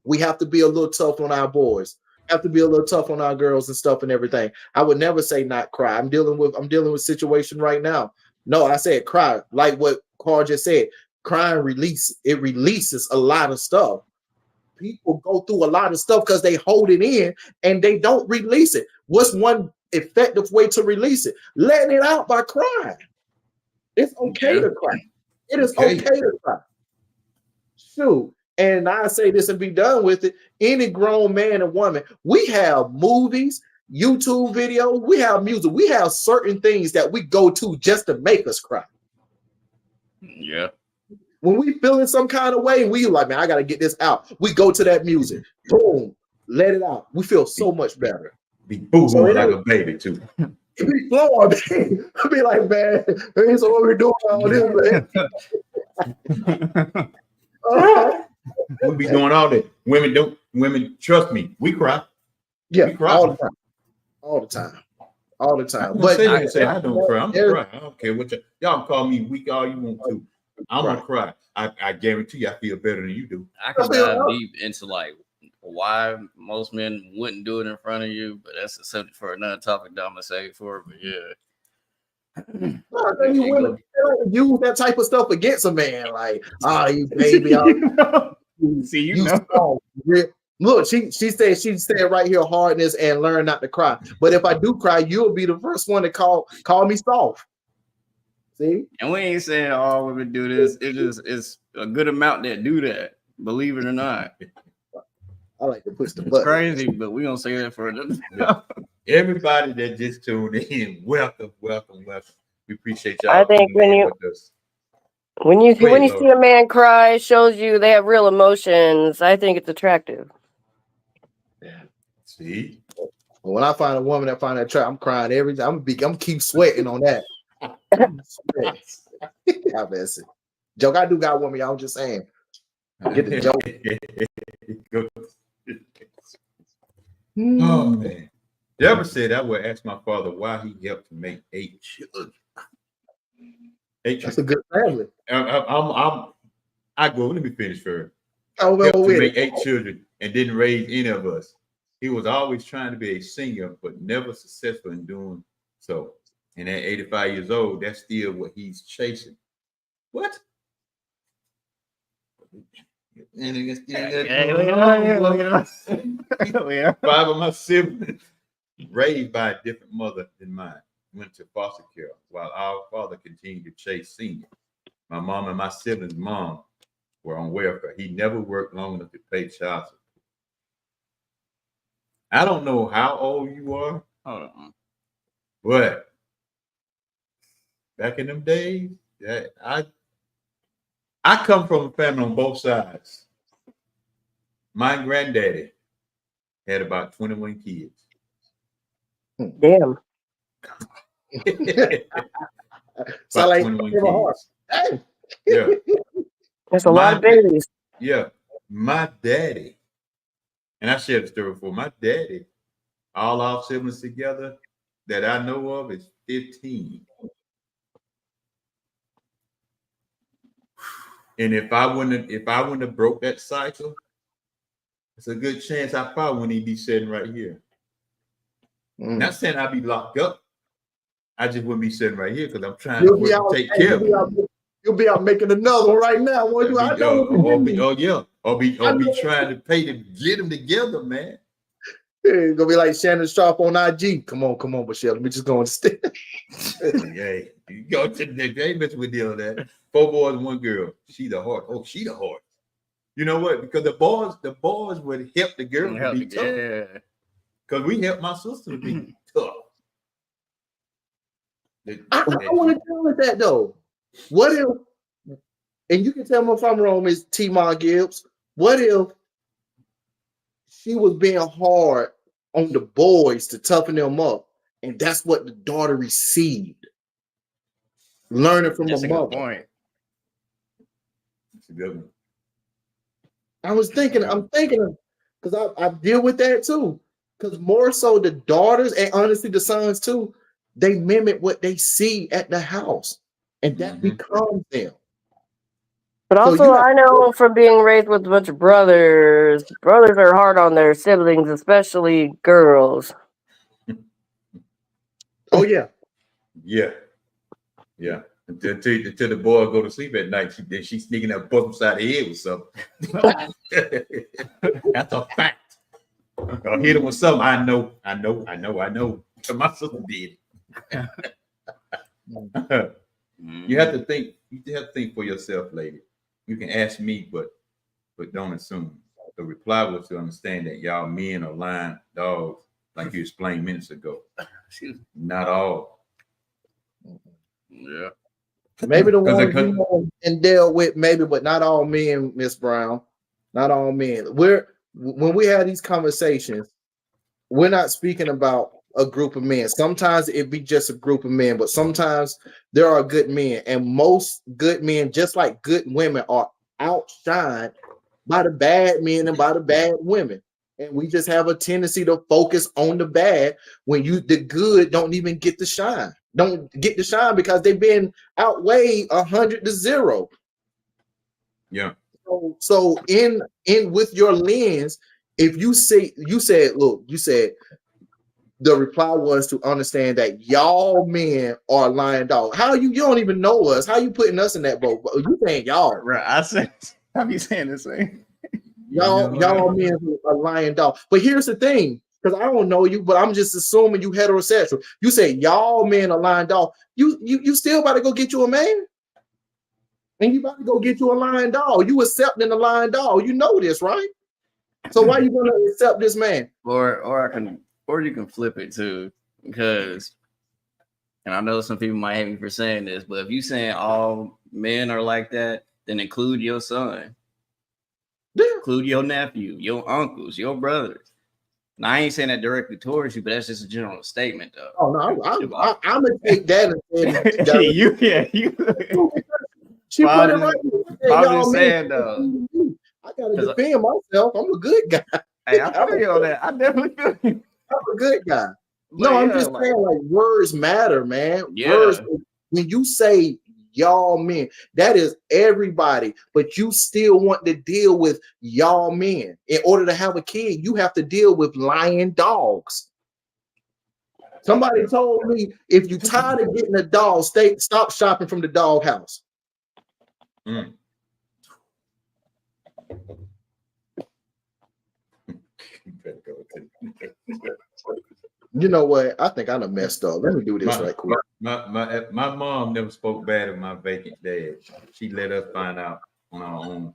We have to be a little tough on our boys, have to be a little tough on our girls and stuff and everything. I would never say not cry. I'm dealing with situation right now. No, I said cry, like what Carl just said. Crying releases a lot of stuff. People go through a lot of stuff because they hold it in and they don't release it. What's one effective way to release it? Letting it out by crying. It's okay to cry. It is okay to cry. Shoot. And I say this and be done with it. Any grown man and woman, we have movies, YouTube videos, we have music, we have certain things that we go to just to make us cry. Yeah. When we feeling some kind of way, we like, man, I gotta get this out. We go to that music, boom, let it out. We feel so much better. Be boo-hooing like a baby too. It be flowing, man. I be like, man, so what we doing all this, man? We be doing all that. Women trust me. We cry. Yeah, we cry all the time. But I don't cry. I'm gonna cry. I don't care what y'all call me weak all you want to. I'm gonna cry. I guarantee you I feel better than you do. I can dive deep into like why most men wouldn't do it in front of you, but that's a subject for another topic that I'm gonna save for. But yeah. You use that type of stuff against a man, like, you baby. See, you know. Look, she said right here, hardness and learn not to cry. But if I do cry, you'll be the first one to call me soft. See, And we ain't saying all women do this. It's a good amount that do that. Believe it or not. I like to push the It's button. crazy, but we don't say that for them. Everybody that just tuned in, welcome. We appreciate y'all. I think tuning when in you- with us. When you Wait, when you Lord. see a man cry, shows you they have real emotions. I think it's attractive. See, But when I find a woman that find that trap, I'm crying every time. I'm keep sweating on that. God bless it. Joke, I do got woman. Y'all just saying. Get the joke. Oh man, Deborah said I would ask my father why he helped to make 8 children. 8 That's a children. good family. I go. Let me finish first. Oh, Helped well, to with make it. 8 children and didn't raise any of us. He was always trying to be a singer, but never successful in doing so. And at 85 years old, that's still what he's chasing. What? Five of my siblings raised by a different mother than mine went to foster care while our father continued to chase senior. My mom and my siblings' mom were on welfare. He never worked long enough to pay child support. I don't know how old you are, Hold on. but back in them days, I come from a family on both sides. My granddaddy had about 21 kids. Damn. Sound like 21 Kevin Hart. kids. Hey. Yeah. That's a lot of babies. Yeah. My daddy, and I shared the story before, my daddy, all our siblings together that I know of is 15. And if I wouldn't have broke that cycle, it's a good chance I probably wouldn't even be sitting right here. Not saying I'd be locked up. I just wouldn't be sitting right here because I'm trying to work to take care of it. You'll be out making another one right now. Or be trying to pay to get them together, man. It's gonna be like Shannon Sharp on IG. Come on, Michelle. Let me just go and stay. Hey, you go to the next. Ain't messing with deal of that. 4 boys and 1 girl. She the heart. Oh, she the heart. You know what? Because the boys would help the girl to be tough. Yeah. Because we helped my sister to be tough. I want to deal with that though. What if, and you can tell me if I'm wrong, Miss T-Ma Gibbs, what if she was being hard on the boys to toughen them up, and that's what the daughter received? Learning from That's a a good mother. point. That's a good one. I'm thinking because I deal with that too. Because more so the daughters and honestly the sons too, they mimic what they see at the house, and that becomes them. But So also, I know from being raised with a bunch of brothers, brothers are hard on their siblings, especially girls. Oh yeah. Yeah. Until the boy go to sleep at night, she sneaking up bust upside the head with something. That's a fact. I'll hit him with something. I know. My sister did. You have to think. You have to think for yourself, lady. You can ask me, but don't assume. The reply was to understand that y'all men are lying dogs, like you explained minutes ago. Not all. Yeah. Maybe the ones you know and deal with, maybe, but not all men, Miss Brown. Not all men. When we have these conversations, we're not speaking about a group of men. Sometimes it be just a group of men, but sometimes there are good men, and most good men, just like good women, are outshined by the bad men and by the bad women. And we just have a tendency to focus on the bad when the good don't even get the shine. Don't get the shine because they've been outweighed 100-0. Yeah. So in with your lens, if you said the reply was to understand that y'all men are lying dogs. How you don't even know us? How you putting us in that boat? You saying y'all? Right. I be saying the same. Y'all men are lying dogs. But here's the thing: because I don't know you, but I'm just assuming you heterosexual. You say y'all men are lying dog. You still about to go get you a man? And you about to go get you a lying dog. You accepting a lying dog. You know this, right? So why you gonna accept this man? Or you can flip it too, because, and I know some people might hate me for saying this, but if you saying all men are like that, then include your son, include your nephew, your uncles, your brothers. Now I ain't saying that directly towards you, but that's just a general statement, though. Oh no, I'm gonna take that and you. She put it right here. I'm just saying though. I gotta defend myself. I'm a good guy. Hey, I feel you on that. I definitely feel you. I'm a good guy. No, I'm just saying, like, words matter, man. Words. When you say y'all men, that is everybody, but you still want to deal with y'all men. In order to have a kid, you have to deal with lying dogs. Somebody told me, if you're tired of getting a dog, stop shopping from the dog house. Mm. You know what? I think I done messed up. Let me do this right quick. My mom never spoke bad of my vacant dad. She let us find out on our own.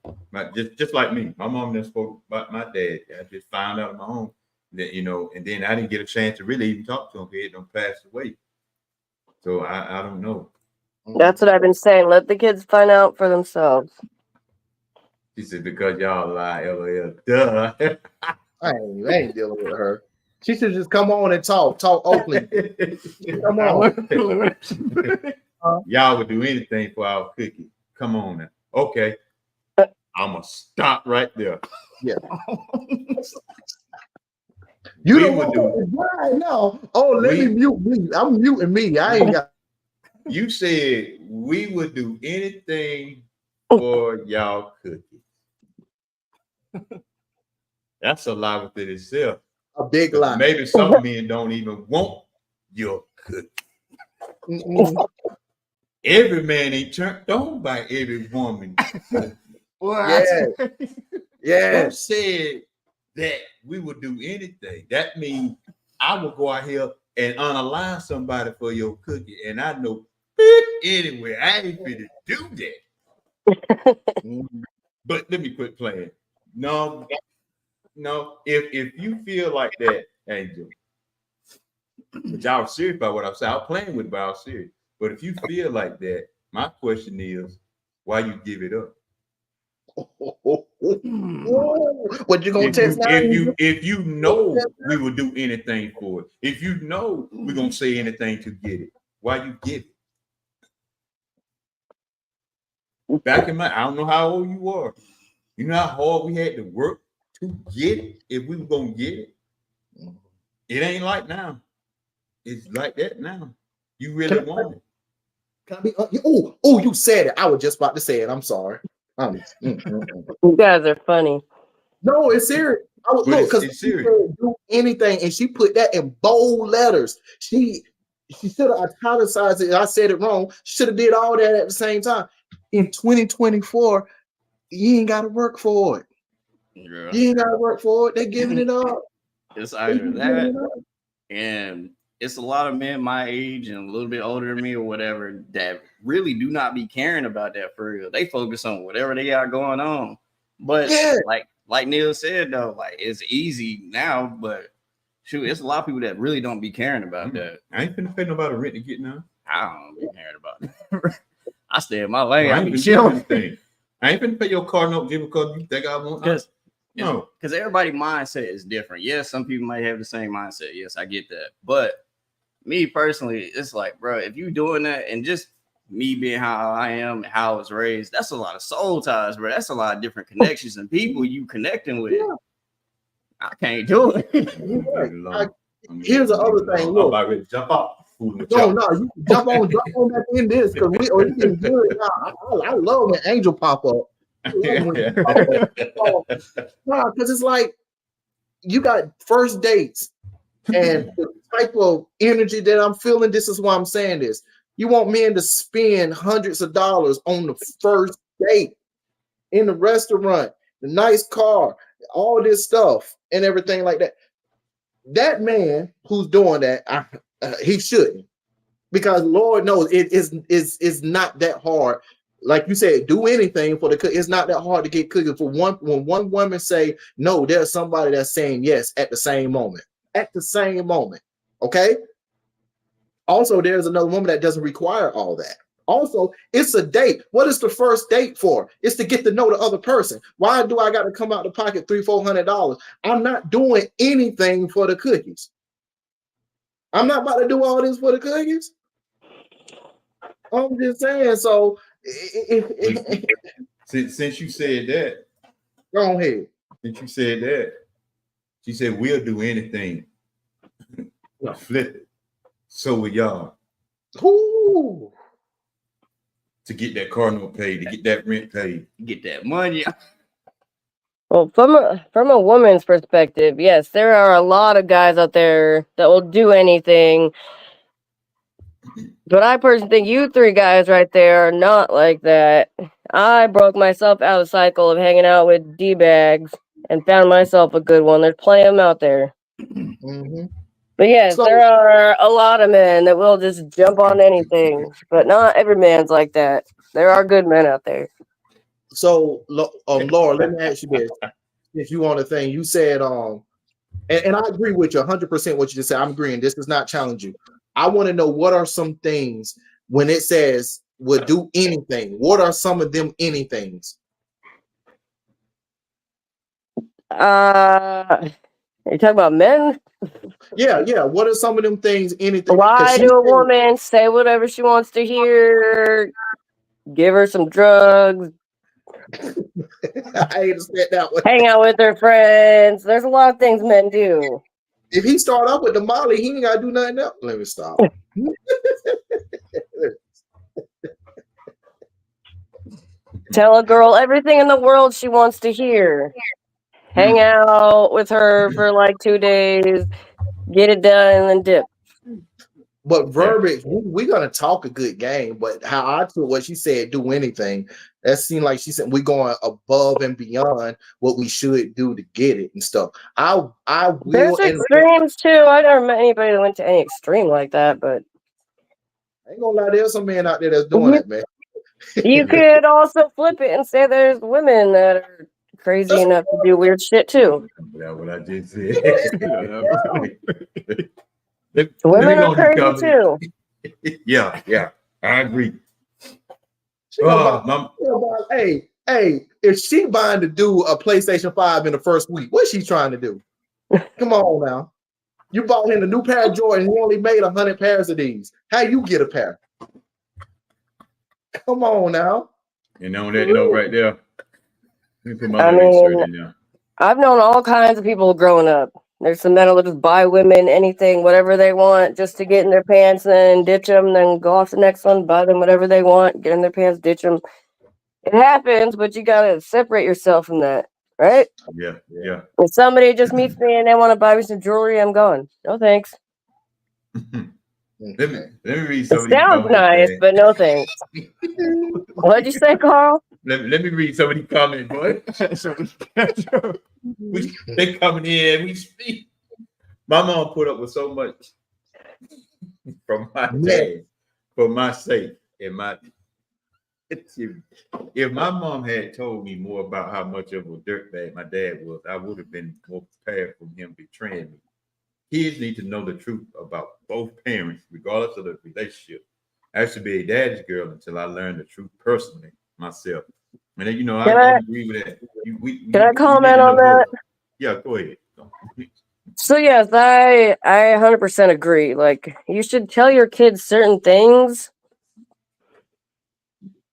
Just like me. My mom never spoke about my dad. I just found out on my own that, you know, and then I didn't get a chance to really even talk to him because he had passed away. So I don't know. That's what I've been saying. Let the kids find out for themselves. She said, because y'all lie, LOL. Duh. I ain't dealing with her. She should just come on and talk Oakland. Come on. Y'all would do anything for our cookie. Come on now. Okay. I'm going to stop right there. Yeah. You don't want to right now. Oh, let me mute me. I'm muting me. I ain't got. You said we would do anything for y'all cookie. That's a lie within itself. A big lie. Maybe some men don't even want your cookie. Every man ain't turned on by every woman. Yeah. Who said that we would do anything? That means I will go out here and unalign somebody for your cookie, and I know anyway, I ain't finna do that. But let me quit playing. No. If you feel like that, Angel, but y'all are serious about what I'm saying. I'm playing with it, but I'm serious. But if you feel like that, my question is, why you give it up? What you gonna text now? If you know we will do anything for it, if you know we're gonna say anything to get it, why you give it? Back in I don't know how old you are. You know how hard we had to work to get it if we were gonna get it. It ain't like now. It's like that now. You really want it. Can I be? Oh, you said it. I was just about to say it. I'm sorry. You guys are funny. No, it's serious. Look, because she do anything, and she put that in bold letters. She should have italicized it. I said it wrong. Should have did all that at the same time. In 2024, you ain't got to work for it. Yeah. You ain't got to work for it. They're giving it up. It's either that, and it's a lot of men my age and a little bit older than me or whatever that really do not be caring about that for real. They focus on whatever they got going on. But like Neil said though, like it's easy now, but shoot, it's a lot of people that really don't be caring about that. I ain't finna pay nobody rent to get now. I don't be caring about it. I stay in my lane. I be chilling. I ain't finna pay your car note just because you think I want it. No, because everybody's mindset is different. Yes, some people might have the same mindset. Yes, I get that. But me personally, it's like, bro, if you doing that and just me being how I am, how I was raised, that's a lot of soul ties, bro. That's a lot of different connections and people you connecting with. Yeah. I can't do it. Here's the other thing. Look, I'm about to jump off. No, you jump on back in this because you can do it now. I love when Angel pop up. Because it's like you got first dates and the type of energy that I'm feeling. This is why I'm saying this. You want men to spend hundreds of dollars on the first date in the restaurant, the nice car, all this stuff and everything like that. that man who's doing that, he shouldn't, because Lord knows it is not that hard. Like you said, do anything for the cook. It's not that hard to get cookies. For one, when one woman say no, there's somebody that's saying yes at the same moment. At the same moment, okay. Also, there's another woman that doesn't require all that. Also, it's a date. What is the first date for? It's to get to know the other person. Why do I got to come out the pocket $300-400? I'm not doing anything for the cookies. I'm not about to do all this for the cookies. I'm just saying. So, since you said that, go ahead. Since you said that, she said we'll do anything. Flip it. So will y'all. Ooh. To get that car note paid, to get that rent paid, get that money. Well, from a woman's perspective, yes, there are a lot of guys out there that will do anything. But I personally think you three guys right there are not like that. I broke myself out of the cycle of hanging out with D-bags and found myself a good one. There's plenty of them out there. Mm-hmm. But yes, there are a lot of men that will just jump on anything, but not every man's like that. There are good men out there. So, Laura, let me ask you this: if you want a thing, you said, and I agree with you 100% what you just said. I'm agreeing. This does not challenge you. I want to know, what are some things when it says would do anything? What are some of them anythings? Are you talking about men? Yeah. What are some of them things? Anything? Why do a woman say whatever she wants to hear? Give her some drugs. I ain't said that one. Hang out with her friends. There's a lot of things men do. If he start off with the Molly, he ain't gotta do nothing else. Let me stop. Tell a girl everything in the world she wants to hear. Hang out with her for like 2 days, get it done, and then dip. But verbiage, we're gonna talk a good game. But how I took what she said, do anything. That seemed like she said we're going above and beyond what we should do to get it and stuff. I will. There's extremes too. I never met anybody that went to any extreme like that, but I ain't gonna lie, there's some men out there that's doing it, man. You could also flip it and say there's women that are crazy enough to do weird shit too. That's what I just said. Women are crazy too. Yeah, I agree. Hey, if she buying to do a PlayStation 5 in the first week, what's she trying to do? Come on now. You bought him a new pair of Jordans. He only made 100 pairs of these. How you get a pair? Come on now. And on that note right there, let me put my research in there. I've known all kinds of people growing up. There's some men that'll just buy women anything, whatever they want, just to get in their pants and then ditch them, then go off to the next one, buy them whatever they want, get in their pants, ditch them. It happens, but you gotta separate yourself from that, right? Yeah. If somebody just meets me and they want to buy me some jewelry, I'm going. No thanks. Let me read some of these. Sounds nice, but no thanks. What'd you say, Carl? Let me read some of these comments, boy. They coming in. We speak. My mom put up with so much from my dad for my sake. And if my mom had told me more about how much of a dirtbag my dad was, I would have been more prepared for him betraying me. Kids need to know the truth about both parents, regardless of the relationship. I used to be a daddy's girl until I learned the truth personally myself. And then, I agree with that. Can I comment on that? Yeah, go ahead. So yes, I 100% agree. Like, you should tell your kids certain things,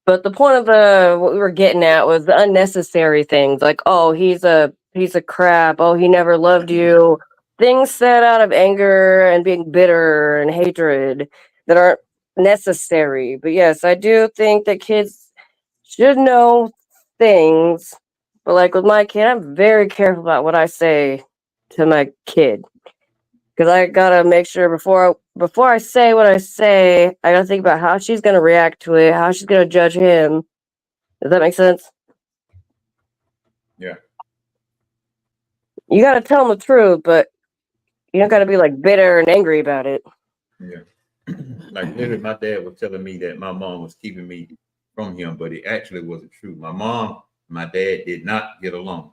but the point of what we were getting at was the unnecessary things, like, oh, he's a piece of crap. Oh, he never loved you. Things said out of anger and being bitter and hatred that aren't necessary. But yes, I do think that kids should know things. But like with my kid, I'm very careful about what I say to my kid, because I gotta make sure before I say what I say, I gotta think about how she's gonna react to it, how she's gonna judge him. Does that make sense? Yeah. You gotta tell them the truth, but You don't got to be like bitter and angry about it. Yeah. Like literally, my dad was telling me that my mom was keeping me from him, but it actually wasn't true. My mom and my dad did not get along.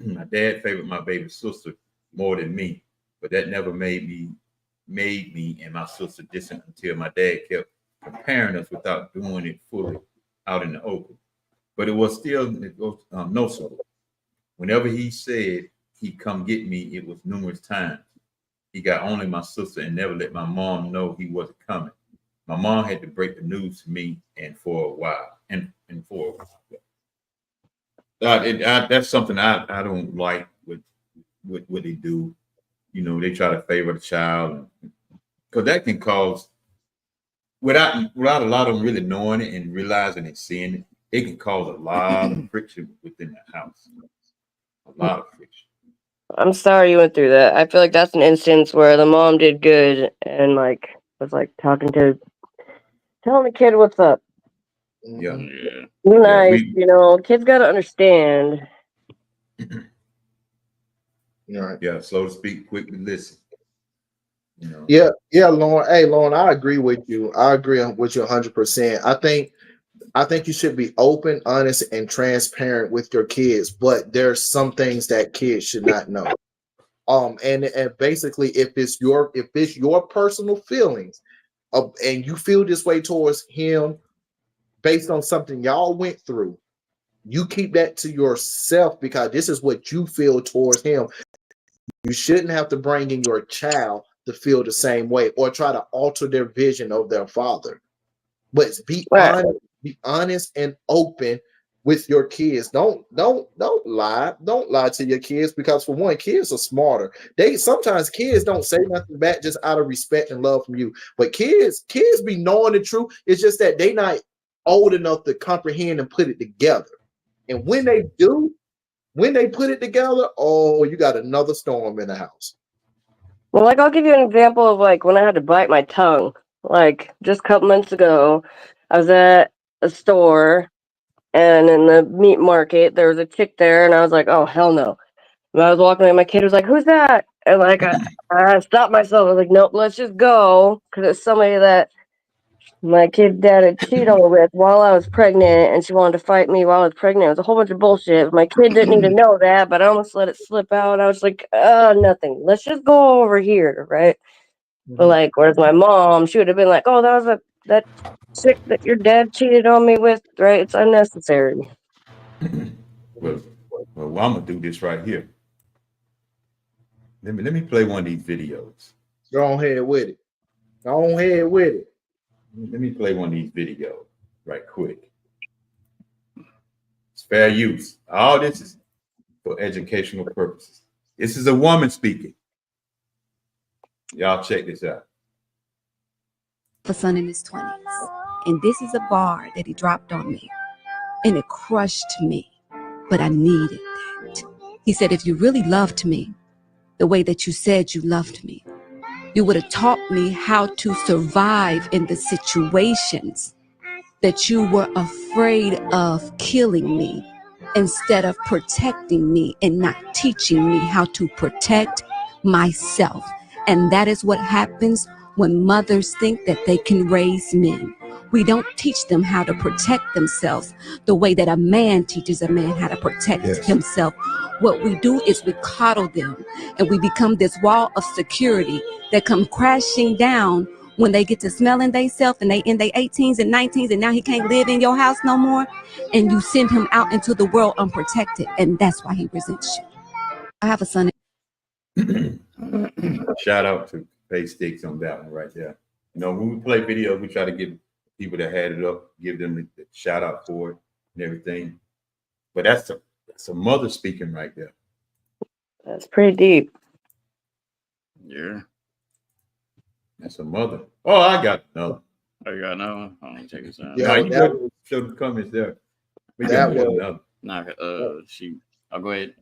My dad favored my baby sister more than me, but that never made me and my sister distant until my dad kept comparing us without doing it fully out in the open. But it was still no so. Whenever he said he'd come get me, it was numerous times. He got only my sister and never let my mom know he wasn't coming. My mom had to break the news to me and for a while. That's something I don't like with what they do. You know, they try to favor the child because that can cause without a lot of them really knowing it and realizing and seeing it, it can cause a lot of friction within the house. A lot of friction. I'm sorry you went through that. I feel like that's an instance where the mom did good and like was like telling the kid what's up. Yeah. Yeah. Nice, kids gotta understand. Right. Yeah, slow to speak, quick to listen. Yeah, Lauren. Hey, Lauren, I agree with you. I agree with you 100%. I think you should be open, honest, and transparent with your kids, but there's some things that kids should not know. And basically, if it's your personal feelings, and you feel this way towards him based on something y'all went through, you keep that to yourself because this is what you feel towards him. You shouldn't have to bring in your child to feel the same way or try to alter their vision of their father. But be honest and open with your kids. Don't lie. Don't lie to your kids because for one, kids are smarter. Sometimes kids don't say nothing back just out of respect and love from you. But kids be knowing the truth. It's just that they not old enough to comprehend and put it together. And when they do, when they put it together, oh, you got another storm in the house. Well, like I'll give you an example of like when I had to bite my tongue. Like just a couple months ago, I was at a store and in the meat market there was a chick there and I was like, oh hell no. And I was walking and my kid was like, who's that? And like I stopped myself. I was like, nope, let's just go because it's somebody that my kid dad had cheated on her with while I was pregnant, and she wanted to fight me while I was pregnant. It was a whole bunch of bullshit. My kid didn't need to know that, but I almost let it slip out. I was like, nothing. Let's just go over here, right? Mm-hmm. But like, whereas my mom, she would have been like, oh, that was that chick that your dad cheated on me with, right? It's unnecessary. Well, I'm gonna do this right here. Let me play one of these videos. Go ahead with it. Let me play one of these videos right quick. It's fair use. All this is for educational purposes. This is a woman speaking. Y'all check this out. A son in his 20s, and this is a bar that he dropped on me, and it crushed me, but I needed that. He said, if you really loved me the way that you said you loved me, you would have taught me how to survive in the situations that you were afraid of killing me instead of protecting me and not teaching me how to protect myself. And that is what happens when mothers think that they can raise men. We don't teach them how to protect themselves the way that a man teaches a man how to protect himself. What we do is we coddle them and we become this wall of security that come crashing down when they get to smelling themselves and they in their 18s and 19s and now he can't live in your house no more, and you send him out into the world unprotected, and that's why he resents you. I have a son. Shout out to Pay Sticks on that one right there. You know, when we play videos, we try to give people that had it up, give them the shout out for it and everything. But that's a mother speaking right there. That's pretty deep. Yeah. That's a mother. Oh, I got another. Oh, you got another one? I'm gonna take this out. Yeah, no, you got to show the comments there. We got another. I'll go ahead.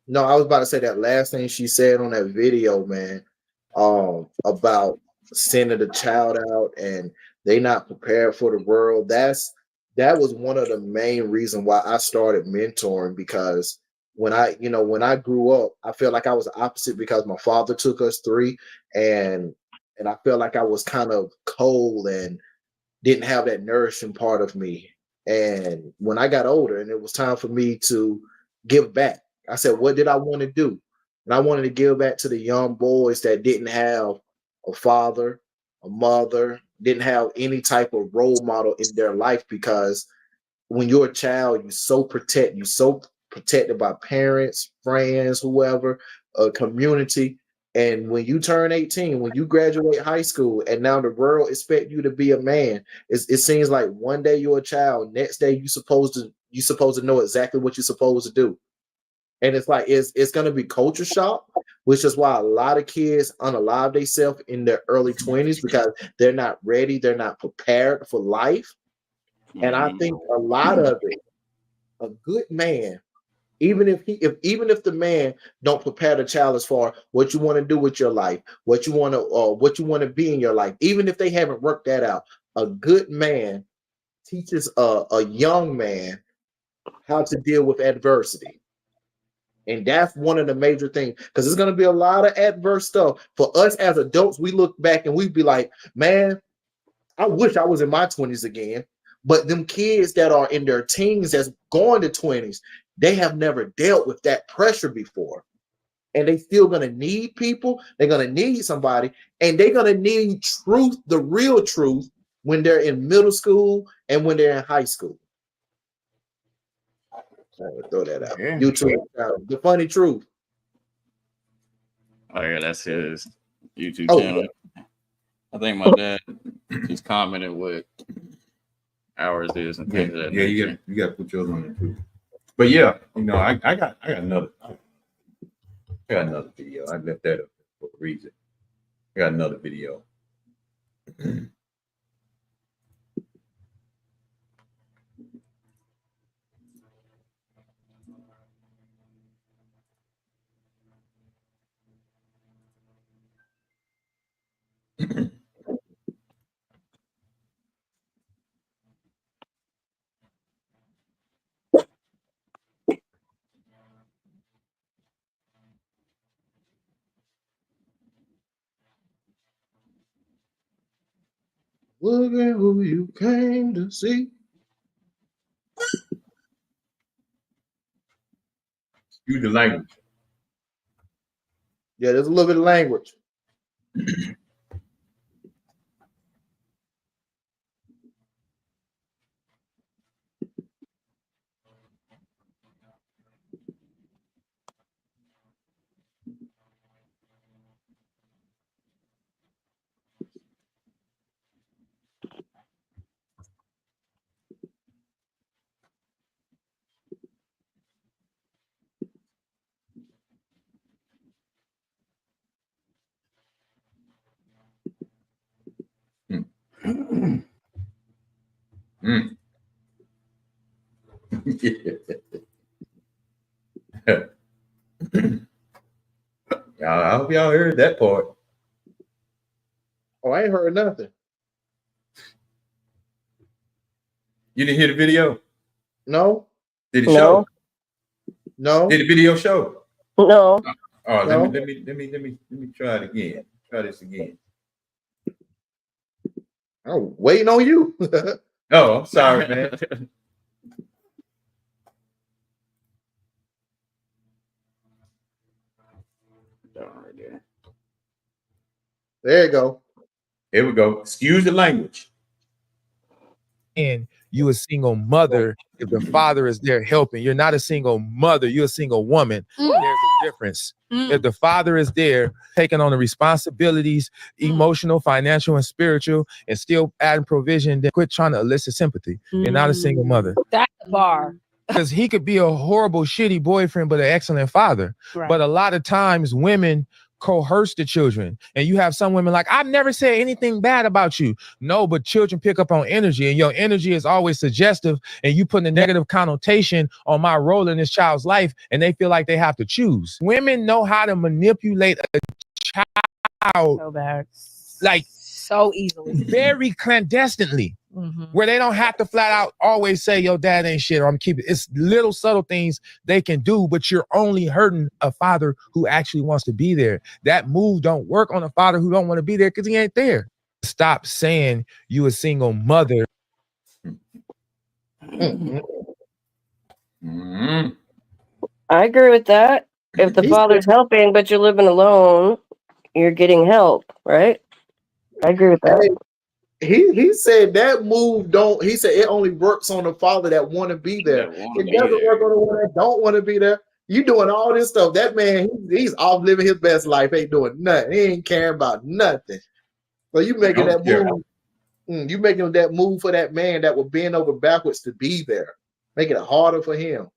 No, I was about to say that last thing she said on that video, man, about sending the child out and they not prepared for the world. That was one of the main reasons why I started mentoring, because when I grew up, I felt like I was the opposite because my father took us 3, and I felt like I was kind of cold and didn't have that nourishing part of me. And when I got older and it was time for me to give back, I said, what did I want to do? And I wanted to give back to the young boys that didn't have a father, a mother, didn't have any type of role model in their life, because when you're a child, you're so protected by parents, friends, whoever, a community. And when you turn 18, when you graduate high school, and now the world expect you to be a man, it seems like one day you're a child, next day you're supposed to know exactly what you're supposed to do. And it's like it's gonna be culture shock, which is why a lot of kids unalive themselves in their early 20s, because they're not ready, they're not prepared for life. And I think a lot of it, a good man, even if the man don't prepare the child as far what you want to do with your life, what you want to be in your life, even if they haven't worked that out, a good man teaches a young man how to deal with adversity. And that's one of the major things, because there's going to be a lot of adverse stuff. For us as adults, we look back and we'd be like, man, I wish I was in my 20s again. But them kids that are in their teens that's going to 20s, they have never dealt with that pressure before. And they still going to need people. They're going to need somebody. And they're going to need truth, the real truth, when they're in middle school and when they're in high school. Throw that out. Yeah. YouTube, the funny truth. Oh yeah, that's his YouTube channel. Yeah. I think my dad just commented what ours is and things of that nature. You got to put yours on there too. But yeah, I got another video. I left that up for a reason. I got another video. Look at who you came to see. Use the language. Yeah, there's a little bit of language. I hope y'all heard that part. Oh, I ain't heard nothing. You didn't hear the video? No. Did it show? No. Did the video show? No. Oh, No. let me try it again. Try this again. I'm waiting on you. Oh, I'm sorry, man. There you go. Here we go. Excuse the language. And you a single mother if the father is there helping. You're not a single mother, you're a single woman. There's a difference. If the father is there taking on the responsibilities, emotional, financial, and spiritual, and still adding provision, then quit trying to elicit sympathy. You're not a single mother. That's the bar. Because he could be a horrible, shitty boyfriend, but an excellent father. Right. But a lot of times women coerce the children, and you have some women like, I've never said anything bad about you. No, but children pick up on energy, and your energy is always suggestive, and you put a negative connotation on my role in this child's life, and they feel like they have to choose. Women know how to manipulate a child So bad. like So easily. very clandestinely. where they don't have to flat out always say your dad ain't shit or I'm keeping. It's little subtle things they can do, but you're only hurting a father who actually wants to be there. That move don't work on a father who don't want to be there because he ain't there. Stop saying you a single mother. I agree with that. If the father's helping, but you're living alone, you're getting help, right? I agree with that. He said that move don't. He said it only works on the father that want to be there. It doesn't work on the one that don't want to be there. You doing all this stuff. That man, he's off living his best life. Ain't doing nothing. He ain't caring about nothing. So you making that move. You making that move for that man that will bend over backwards to be there, making it harder for him.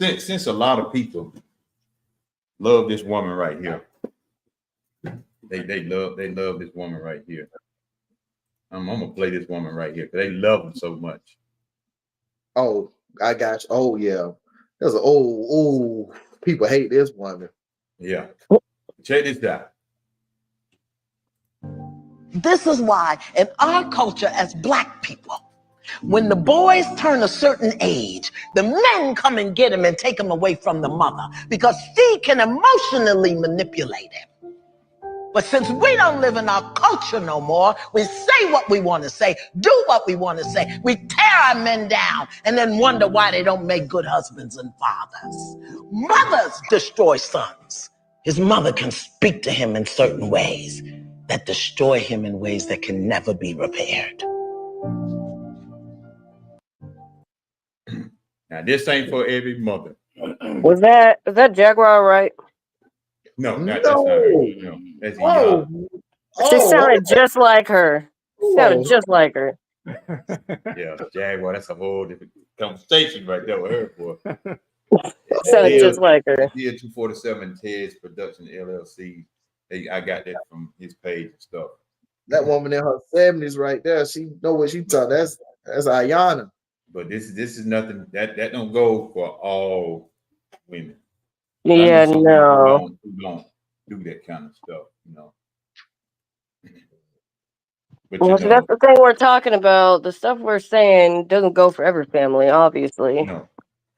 Since a lot of people love this woman right here, they love this woman right here. I'm gonna play this woman right here because they love her so much. Oh, I got you. Oh yeah, there's an people hate this woman. Yeah, check this out. This is why in our culture as Black people, when the boys turn a certain age, the men come and get him and take him away from the mother because she can emotionally manipulate him. But since we don't live in our culture no more, we say what we want to say, do what we want to say. We tear our men down and then wonder why they don't make good husbands and fathers. Mothers destroy sons. His mother can speak to him in certain ways that destroy him in ways that can never be repaired. Now, this ain't for every mother. Was that Jaguar right? No, that's not her. No, that's She sounded just like her. Sounded just like her. Yeah, Jaguar. That's a whole different conversation right there with her, boy. Sounded just like her. Yeah, 247 Ted's Production LLC. I got that from his page and stuff. That woman in her 70s right there. She know what she talking. That's Ayana. But this is nothing that don't go for all women. Yeah, no. Who don't do that kind of stuff, you know. But Well, so that's the thing we're talking about. The stuff we're saying doesn't go for every family, obviously. No,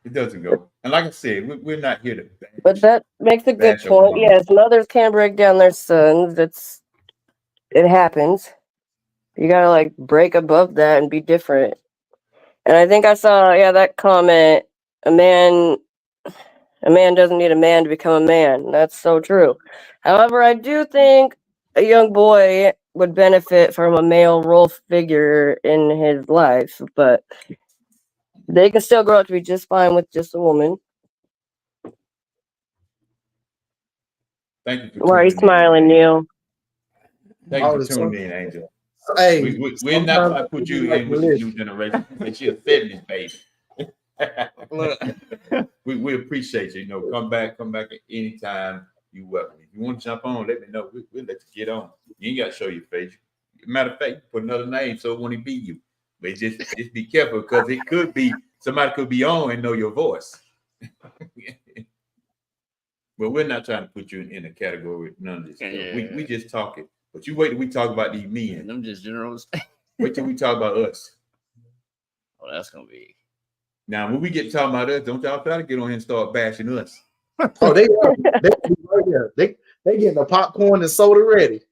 it doesn't go. And like I said, we're not here to bash. But that makes a good point. Yes, mothers can break down their sons. It happens. You gotta like break above that and be different. And I think I saw, that comment. A man doesn't need a man to become a man. That's so true. However, I do think a young boy would benefit from a male role figure in his life, but they can still grow up to be just fine with just a woman. Thank you for Why are you smiling, Neil? Thank you for tuning in, Angel. Hey, we're not going to put you in with the new generation. But you're a 70s baby. we appreciate you. You know, come back at any time. You welcome. If you want to jump on, let me know. We'll let you get on. You ain't got to show your face. Matter of fact, you put another name so it won't be you. But just be careful because it could be somebody could be on and know your voice. But we're not trying to put you in a category with none of this. Yeah. We just talking. But you wait till we talk about these men. Them just generals. Wait till we talk about us. Oh, that's gonna be. Now, when we get talking about us, don't y'all try to get on here and start bashing us. Oh, they right here. They getting the popcorn and soda ready.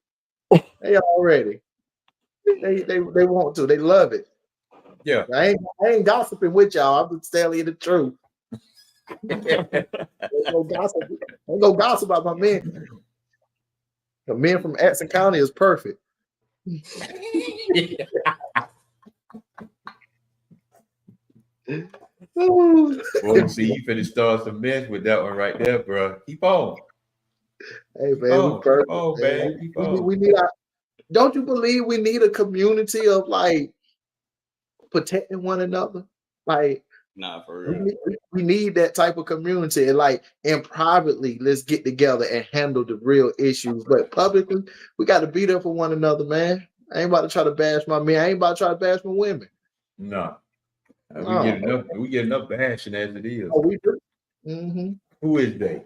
They already. They want to. They love it. Yeah. I ain't gossiping with y'all. I'm just telling you the truth. Ain't no gossip about my men. The men from Addison County is perfect. Well, see, you finna start some mess with that one right there, bro. Keep on. Hey man, we perfect. Oh man, we need our. Don't you believe we need a community of like protecting one another? Like, nah, for real. We need that type of community. And privately, let's get together and handle the real issues. But publicly, we got to be there for one another, man. I ain't about to try to bash my men. I ain't about to try to bash my women. No. We get enough bashing as it is. Oh, we do. Mm-hmm. Who is they?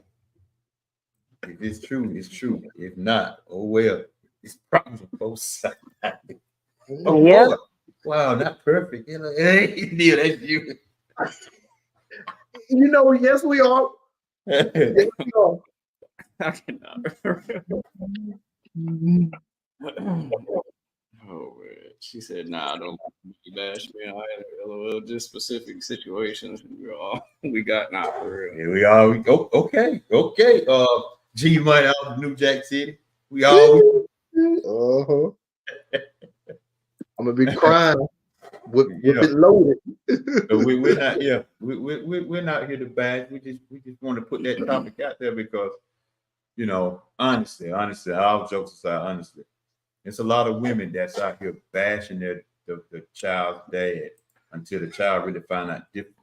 If it's true, it's true. If not, oh well. It's problems on both sides. Oh Yep. Lord. Wow, not perfect. You know, it ain't Neil, that's you. You know, yes, we are. Yes, we are. I cannot. Oh man, she said, "Nah, don't bash me. I had LOL, just specific situations. We got not for real." Here we are. Okay. G Money out of New Jack City. We all Uh-huh. I'm gonna be crying with Yeah. it loaded. So we're not, yeah, we're not here to bash. We just want to put that topic out there because, you know, honestly, all jokes aside, honestly, it's a lot of women that's out here bashing the child's dad until the child really find out different.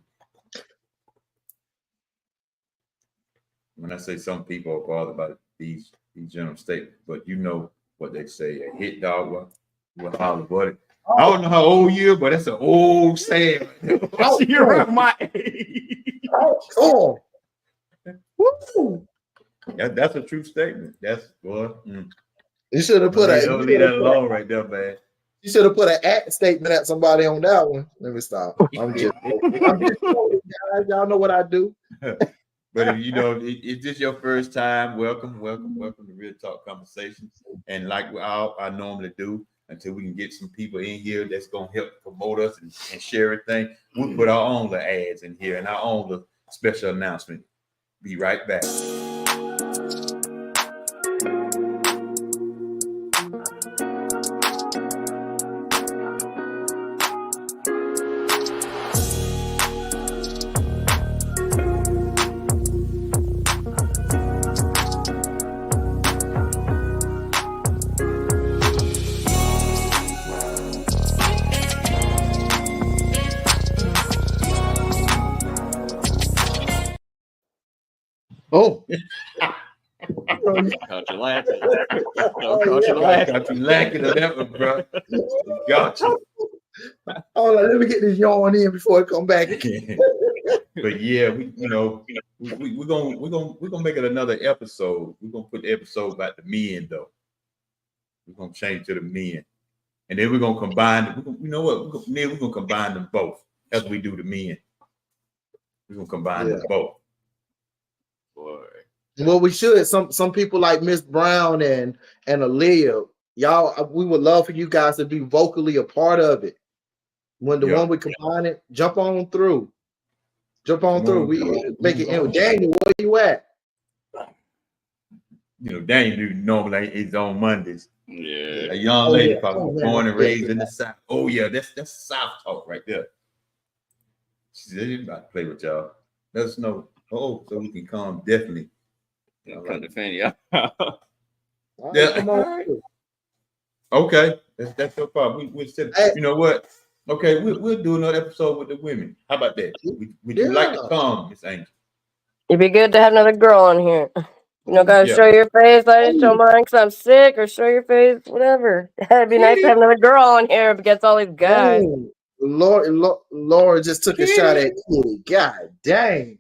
When I say some people are bothered by these general statements, but you know what they say, a hit dog will holler buddy. I don't know how old you are, but that's an old saying. She around my age. Oh, woo. That's a true statement. That's what. You should have put Leave that alone right there, man. You should have put an at statement at somebody on that one. Let me stop. I'm just joking, guys. Y'all know what I do. But if you know, it's just your first time, welcome to Real Talk Conversations. And like I normally do, until we can get some people in here that's gonna help promote us and share everything, we'll put our own little ads in here and our own little special announcement. Be right back. Oh. Caught you laughing. Got you lacking on that one, bro. Got you. Oh, let me get this yawn in before I come back. But yeah, we're gonna make it another episode. We're gonna put the episode about the men though. We're gonna change to the men, and then we're gonna combine. You know what? We're gonna combine them both as we do the men. We're gonna combine them both. Boy. Well, we should. Some people like Miss Brown and Aaliyah, y'all. We would love for you guys to be vocally a part of it. When the one we combine it, jump on through. We make it. Daniel, where you at? You know, Daniel normally is on Mondays. Yeah. A young lady probably born and raised in the South. Oh yeah, that's South talk right there. She said, "You about to play with y'all. Let us know. So we can come definitely." Come defend you. Yeah. Come on. Okay, that's no problem. We said, you know what? Okay, we'll do another episode with the women. How about that? Would you like to come, Miss Angel? It'd be good to have another girl on here. You know, gotta show your face. I didn't show mine because I'm sick, or show your face, whatever. It'd be nice to have another girl on here against all these guys. Oh, Laura just took a shot at Kitty. God dang.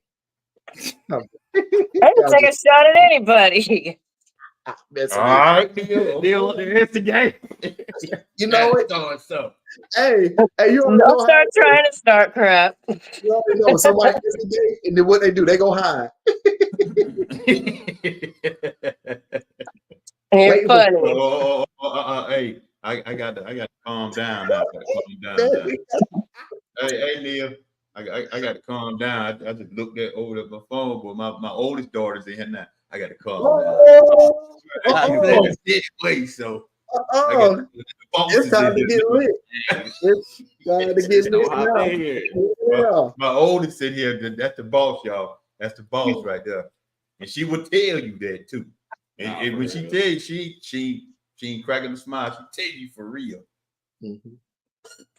I didn't take a shot at anybody. All right, deal with the instigate. You know it. So. Hey, you don't start trying to start crap. You already know somebody instigate, and then what they do, they go hide. You're funny. Hey, I got to calm down now. Hey, Neil, I got to calm down. I just looked at over at my phone, but my oldest daughter's in here now. I got to calm down. So it's time to get lit. It's time to get lit now. My oldest in here, that's the boss, y'all. That's the boss right there. And she will tell you that too. And when she tell you, she ain't cracking a smile. She tell you for real. Mm-hmm.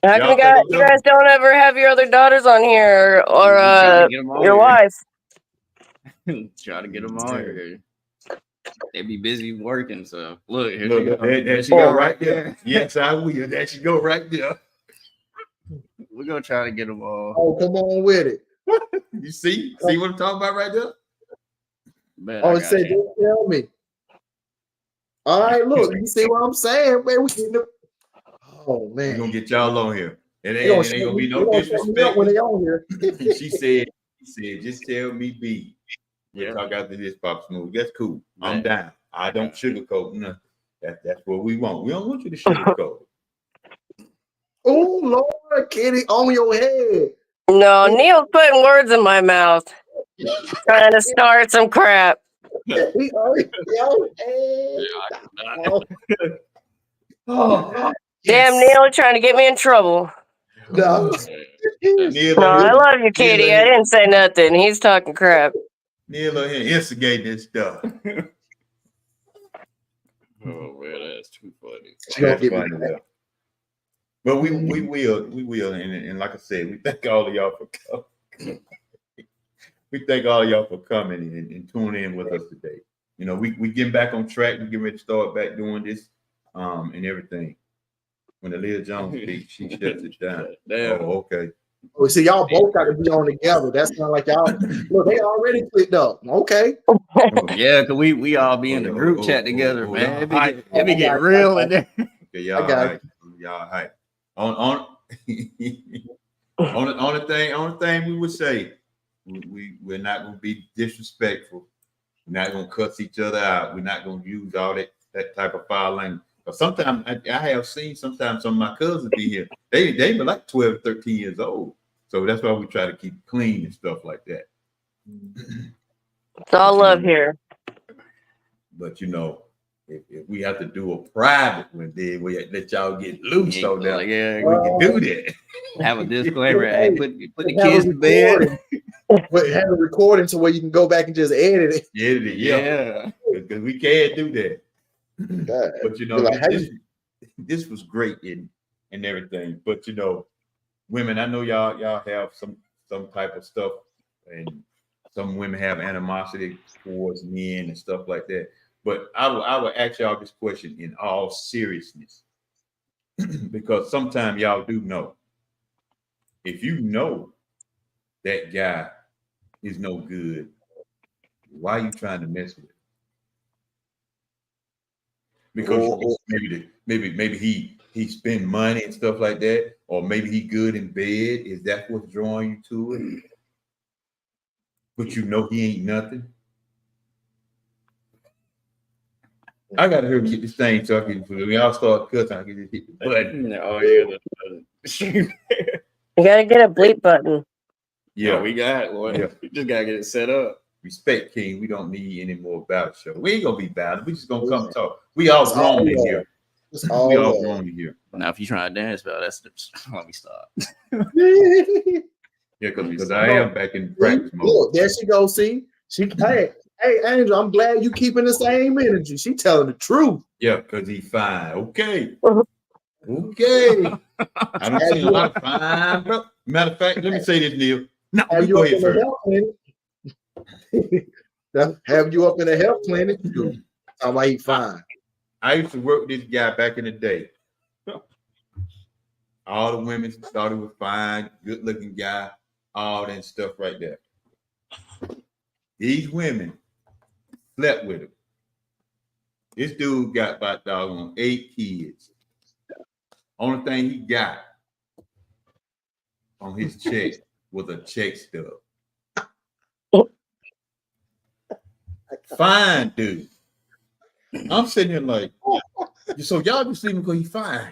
How come you guys don't ever have your other daughters on here or your wife? Try to get them on here. They be busy working, so look, here there she go right there. Yes, I will. There she go right there. We're gonna try to get them all. Oh, come on with it. You see what I'm talking about right there? Bet Oh, I it got said, you. just tell me. All right, look, you see what I'm saying, man? We getting the, oh We're man, gonna get y'all on here. It they gonna ain't, it shut ain't gonna me, be they no gonna shut me up when disrespect. they on here. She said, just tell me B. We'll talk after this, Pop Smooth. That's cool. I'm down. I don't sugarcoat nothing. That's what we want. We don't want you to sugarcoat. Oh Lord, Kitty, on your head. No, Neil's putting words in my mouth, trying to start some crap. He on your head. Oh, Damn, Neil trying to get me in trouble. no. Neil, No, I love you, Neil, Kitty. I didn't say nothing. He's talking crap. Neil here instigating this stuff. Oh man, that's too funny. She gonna That's get me funny, back. though. But we will, and like I said, we thank all of y'all for coming. We thank all of y'all for coming and tuning in with us today. You know, we getting back on track. We getting ready to start back doing this, and everything. When Aaliyah Jones speaks, she shuts it down. Damn. Oh, okay. Oh, see, y'all both got to be on together. That's not like y'all. Look, they already clicked up. Okay. Yeah, cause we all be in the group chat together, man. It be getting real in there. Okay, y'all I got hype. Y'all hype. On the thing we would say, we're not gonna be disrespectful. We're not gonna cuss each other out. We're not gonna use all that type of foul language. But sometimes I have seen sometimes some of my cousins be here. They be like 12, 13 years old. So that's why we try to keep clean and stuff like that. It's all love here. But you know, if we have to do a private one, then we let y'all get loose on that. Yeah, we can do that. have a disclaimer. Hey, put the Have kids a to bed. But have a recording to where you can go back and just edit it. Edit it, yeah. Because we can't do that. God. But you know, Like, this was great and everything. But you know, women, I know y'all have some type of stuff, and some women have animosity towards men and stuff like that. But I will ask y'all this question in all seriousness, because sometimes y'all do know. If you know that guy is no good, why are you trying to mess with him? Because maybe he spend money and stuff like that, or maybe he good in bed. Is that what's drawing you to it? But you know he ain't nothing. I gotta hear get this thing so I can, when y'all start cutting, I can just hit the button. Oh yeah. You gotta get a bleep button. Yeah, we got it, boy. Yeah. We just gotta get it set up. Respect, King. We don't need any more battle show. We ain't gonna be battle. We just gonna come talk. We all grown in here. It's all We all love. grown in here. Now, if you trying to dance, well, that's let me stop. Yeah, because I am back in practice mode. Look, there she goes. See, hey, Angel, I'm glad you keeping the same energy. She telling the truth. Yeah, because he fine. Okay. Okay. I don't see a lot of fine, bro. Matter of fact, let me say this, Neil. No, Have you go up ahead in the first. health clinic. Have you up in the health clinic? Talking about he fine. I used to work with this guy back in the day. All the women thought he was fine, good looking guy, all that stuff right there. These women slept with him. This dude got about 8 kids. Only thing he got on his check was a check stub. Fine, dude. I'm sitting here like, so y'all just leave him because he's fine.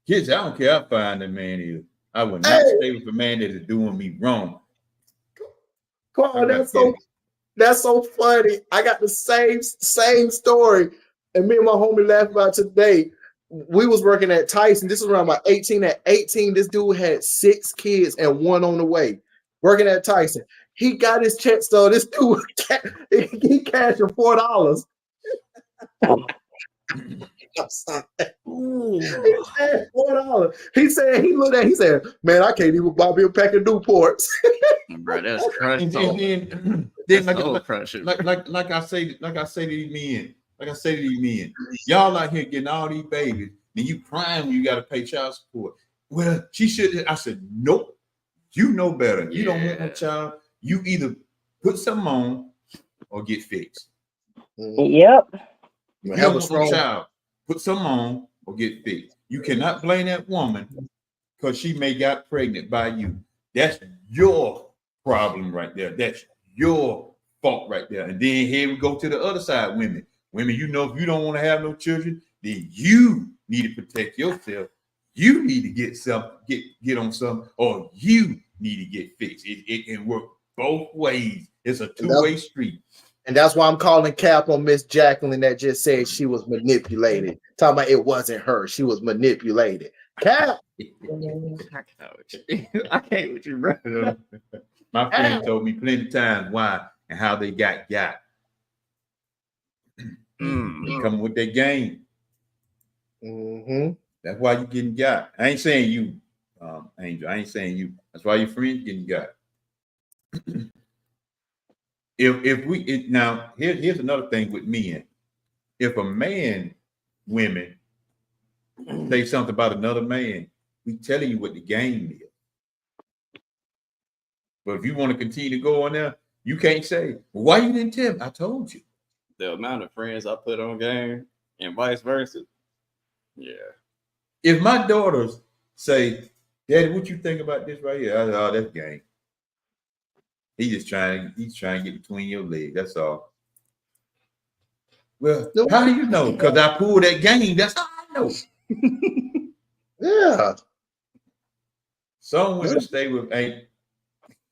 Kids, I don't care how fine that man is. I would not stay with a man that is doing me wrong. Carl, that's so funny. I got the same story. And me and my homie laughed about it today. We was working at Tyson. This was around about 18. At 18, this dude had 6 kids and 1 on the way. Working at Tyson. He got his check stub. This dude, he cashed him $4. He said $4. He said he looked at. He said, "Man, I can't even buy me a pack of Newports." Bro, that's crushed. Then like I say to these men, y'all out here getting all these babies, and you crying when you got to pay child support. Well, she should. I said, nope. You know better. You don't want no child. You either put something on or get fixed. Yep. You Have don't a want no strong- child, put something on or get fixed. You cannot blame that woman because she may got pregnant by you. That's your problem right there. That's your fault right there. And then here we go to the other side, women. Women, you know, if you don't want to have no children, then you need to protect yourself. You need to get on something, or you need to get fixed. It can work both ways. It's a two-way street. And that's why I'm calling cap on Miss Jacqueline that just said she was manipulated. Talking about it wasn't her. She was manipulated. Cap. I can't with you, bro. My friend told me plenty of times why and how they got. They come with their game. Mm-hmm. That's why you getting got. I ain't saying you, Angel. I ain't saying you. That's why your friends getting got. Now here's another thing with men. If a man, women say something about another man, we telling you what the game is. But if you want to continue to go on there, you can't say, well, why you didn't tell me? I told you. The amount of friends I put on game and vice versa. Yeah. If my daughters say, Daddy, what you think about this right here? I say, oh, that's game. He's trying to get between your legs. That's all. Well, how do you know? Because I pulled that game. That's how I know. Yeah. Some women stay with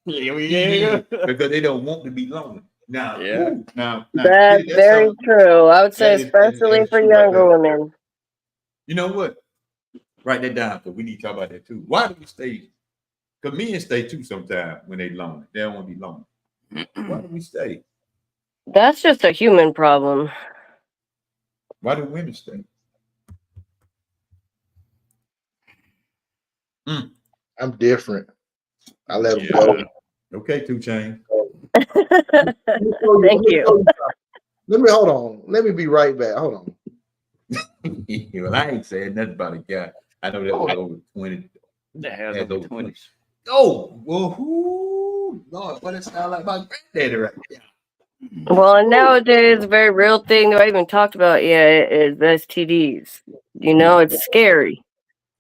because they don't want to be lonely. Now, Yeah. Now That's very true. I would say, especially for younger women. You know what? Write that down because we need to talk about that too. Why do we stay? Because men stay too sometimes when they lonely. They don't want to be lonely. Why do we stay? That's just a human problem. Why do women stay? I'm different. I let them go. Okay, 2 Chainz. Thank you. Let me hold on. Let me be right back. Hold on. Well, I ain't saying nothing about a guy. I know that was over 20. That has over 20. Oh, well, who? Lord, what it sound like my granddaddy right there. Well, and nowadays, a very real thing that I even talked about yet is STDs. You know, it's scary.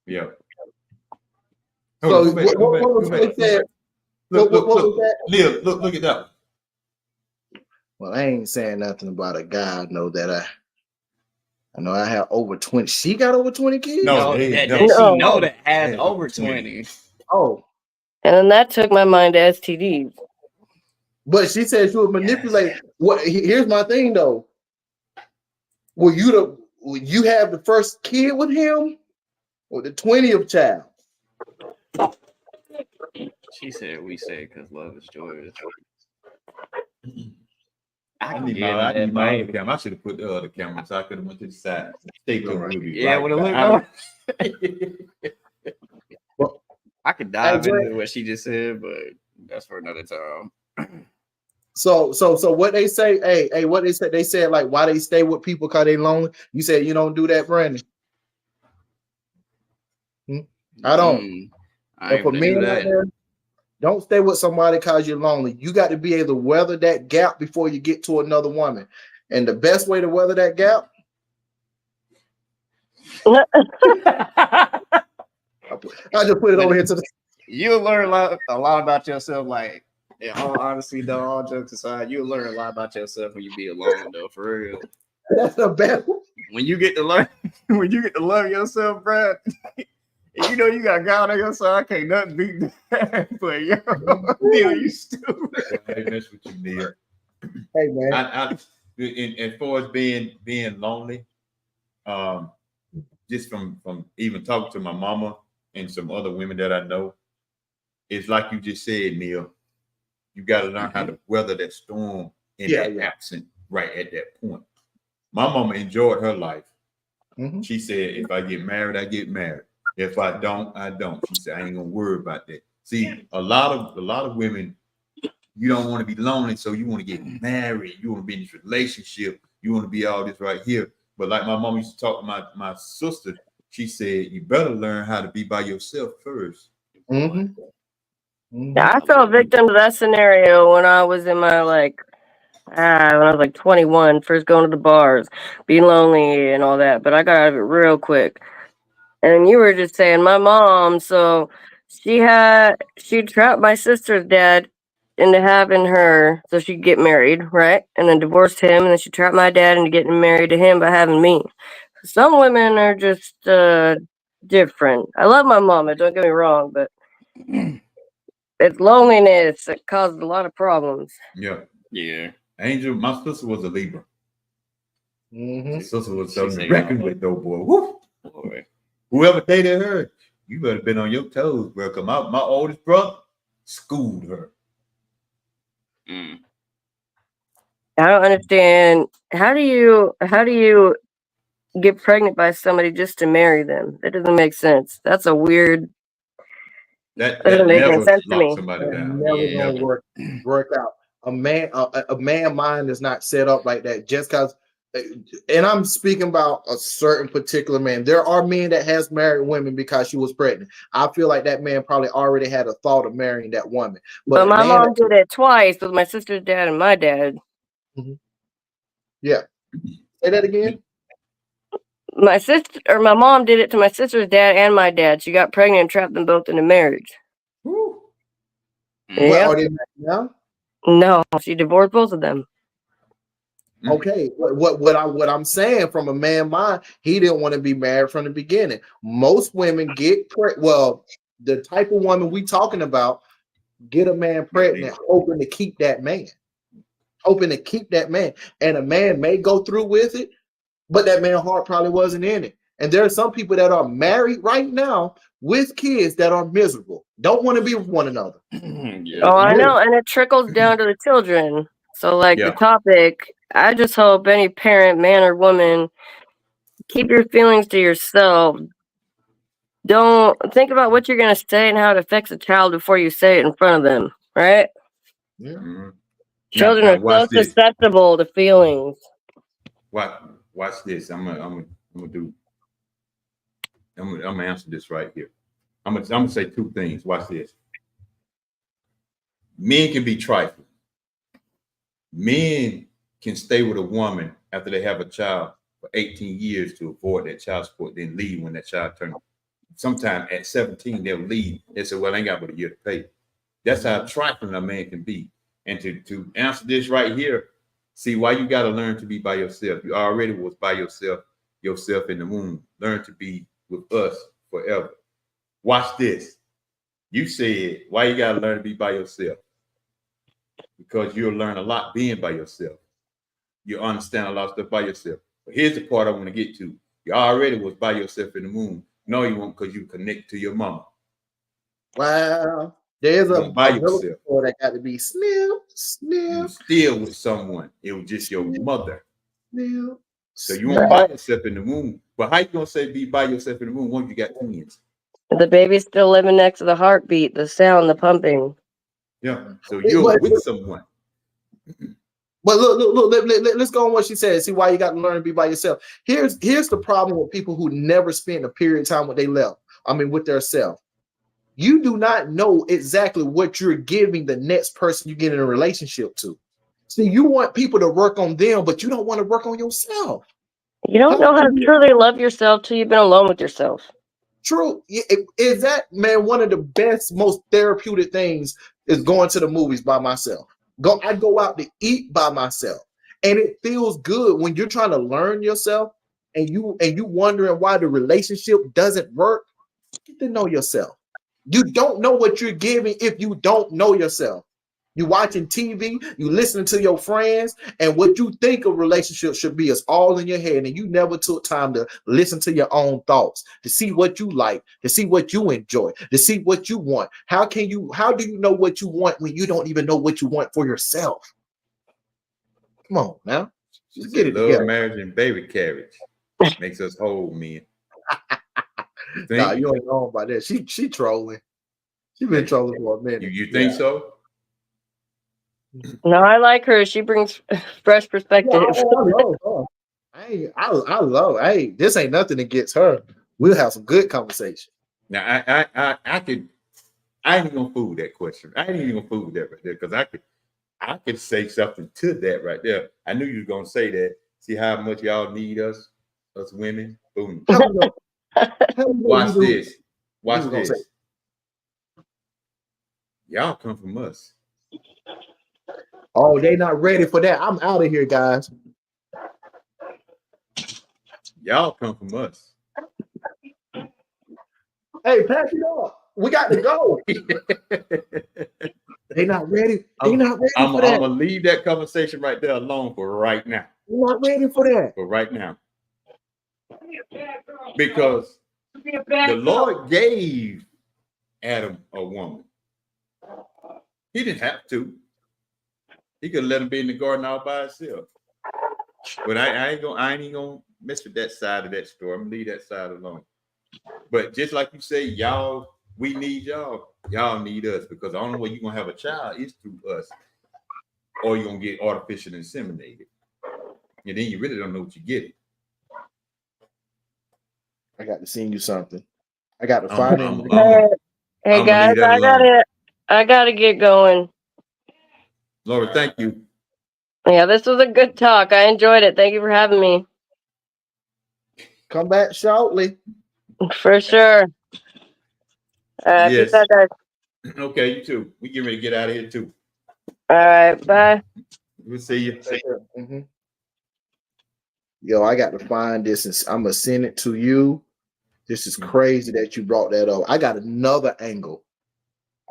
Yeah. So what was they said? Look, What was that? Lil, look at that. Well, I ain't saying nothing about a guy. I know that I know I have over 20. She got over 20 kids? No, She No. know that has Yeah, over 20. Oh. And then that took my mind to STDs. But she said she would manipulate. What? Here's my thing though. Will you have the first kid with him or the 20th child? She said, we say because love is joyous. I need my other camera. I should have put the other camera so I could have went to the side. Stay good with you. Yeah, would have looked I could dive into what she just said, but that's for another time. So what they say, hey, what they said like why they stay with people because they lonely. You said you don't do that, Brandon. I don't. I For men out there, don't stay with somebody because you're lonely. You got to be able to weather that gap before you get to another woman. And the best way to weather that gap, I just put it over here to the. You'll learn a lot about yourself. Like, in all honesty, though, all jokes aside, you'll learn a lot about yourself when you be alone, though, for real. That's the best. When you get to learn, when you get to love yourself, Brad, and you know you got God on your side, can't nothing beat that. But yo, Neil, you stupid. Hey, that's what you need. Hey man, as far as being lonely, just from even talking to my mama and some other women that I know, it's like you just said, Neil. You got to learn how to weather that storm in that absent right at that point. My mama enjoyed her life. Mm-hmm. She said, if I get married, I get married. If I don't, I don't. She said, I ain't gonna worry about that. See, a lot of women, you don't want to be lonely, so you want to get married. You want to be in this relationship. You want to be all this right here. But like my mom used to talk to my sister, she said, you better learn how to be by yourself first. Mm-hmm. Yeah, I fell victim to that scenario when I was in my when I was like 21, first going to the bars, being lonely and all that. But I got out of it real quick. And you were just saying my mom, so she trapped my sister's dad into having her so she'd get married, right? And then divorced him, and then she trapped my dad into getting married to him by having me. Some women are just different. I love my mama, don't get me wrong, but it's loneliness that causes a lot of problems. Yeah. Yeah. Angel, my sister was a Libra. Mm-hmm. My sister was She something say to reckon no. with, though, boy. Woo. Boy. Whoever dated her, you better been on your toes, bro. 'Cause my oldest brother schooled her. Mm. I don't understand. How do you get pregnant by somebody just to marry them? That doesn't make sense. That's a weird. That That doesn't make any never sense to locked me. somebody That's down. never Yeah. gonna work out. A man mind is not set up like that just because. And I'm speaking about a certain particular man. There are men that has married women because she was pregnant. I feel like that man probably already had a thought of marrying that woman. But But a my man, mom did it twice with my sister's dad and my dad. yeah, say that again. My sister or my mom did it to my sister's dad and my dad. She got pregnant and trapped them both into marriage. Woo. Mm. What Yep. are they married now? No, she divorced both of them. Okay, what I'm saying from a man mind, he didn't want to be married from the beginning. Most women get well, the type of woman we talking about get a man pregnant, hoping to keep that man, and a man may go through with it, but that man's heart probably wasn't in it. And there are some people that are married right now with kids that are miserable, don't want to be with one another. Yeah. Oh, I know, and it trickles down to the children. So, like the Yeah. topic, I just hope any parent, man or woman, keep your feelings to yourself. Don't think about what you're gonna say and how it affects a child before you say it in front of them, right? Yeah. Mhm. Children Now are so watch this. susceptible to feelings. Watch this. I'm gonna answer this right here. I'm gonna say two things. Watch this. Men can be trifling. Men can stay with a woman after they have a child for 18 years to avoid that child support, then leave when that child turns. Sometime at 17, they'll leave. They say, well, I ain't got but a year to pay. That's how trifling a man can be. And to answer this right here, see why you got to learn to be by yourself. You already was by yourself in the womb. Learn to be with us forever. Watch this. You said, why you got to learn to be by yourself? Because you'll learn a lot being by yourself. You understand a lot of stuff by yourself. But here's the part I want to get to. You already was by yourself in the womb. No, you won't, because you connect to your mama. Wow, there's You a won't by yourself. that got to be You snip. still with someone. It was just your mother. Snip. So you won't by yourself in the womb. But how you gonna say be by yourself in the womb when you got twins? The baby's still living next to the heartbeat, the sound, the pumping. Yeah. So you're with someone. But look, let's go on what she said. See why you got to learn to be by yourself. Here's the problem with people who never spend a period of time with with their self. You do not know exactly what you're giving the next person you get in a relationship to. See, you want people to work on them, but you don't want to work on yourself. You don't know how to truly love yourself till you've been alone with yourself. True. Is that, man, one of the best, most therapeutic things is going to the movies by myself. I go out to eat by myself. And it feels good when you're trying to learn yourself and you wondering why the relationship doesn't work. Get to know yourself. You don't know what you're giving if you don't know yourself. You watching TV, you listening to your friends, and what you think a relationship should be is all in your head, and you never took time to listen to your own thoughts, to see what you like, to see what you enjoy, to see what you want. How do you know what you want when you don't even know what you want for yourself? Come on now. Just get it love, together. marriage, and baby carriage makes us whole men. Nah, you ain't know about that. She trolling. She been trolling for a minute. You think so? No, I like her. She brings fresh perspective. Yeah, I love. Hey, this ain't nothing against her. We'll have some good conversation. Now I could I ain't even gonna fool with that question. I ain't even gonna fool with that right there because I could say something to that right there. I knew you was gonna say that. See how much y'all need us women. Boom. Watch this. Watch this. Y'all come from us. Oh, they not ready for that. I'm out of here, guys. Y'all come from us. Hey, pass it up. We got to go. They not ready. They not ready for that. I'm gonna leave that conversation right there alone for right now. They're not ready for that. For right now. Because the Lord gave Adam a woman. He didn't have to. He could let him be in the garden all by himself. But I ain't gonna mess with that side of that story. I'm gonna leave that side alone. But just like you say, y'all, we need y'all. Y'all need us because the only way you're gonna have a child is through us, or you're gonna get artificially inseminated. And then you really don't know what you're getting. I got to send you something. I got to find it. Hey I'm guys, I gotta get going. Laura, thank you. Yeah, this was a good talk. I enjoyed it. Thank you for having me. Come back shortly. For sure. Yes. Peace out, guys. Okay, you too. We get ready to get out of here too. All right, bye. We'll see you. Mm-hmm. Yo, I got to find this and I'm gonna send it to you. This is crazy that you brought that up. I got another angle.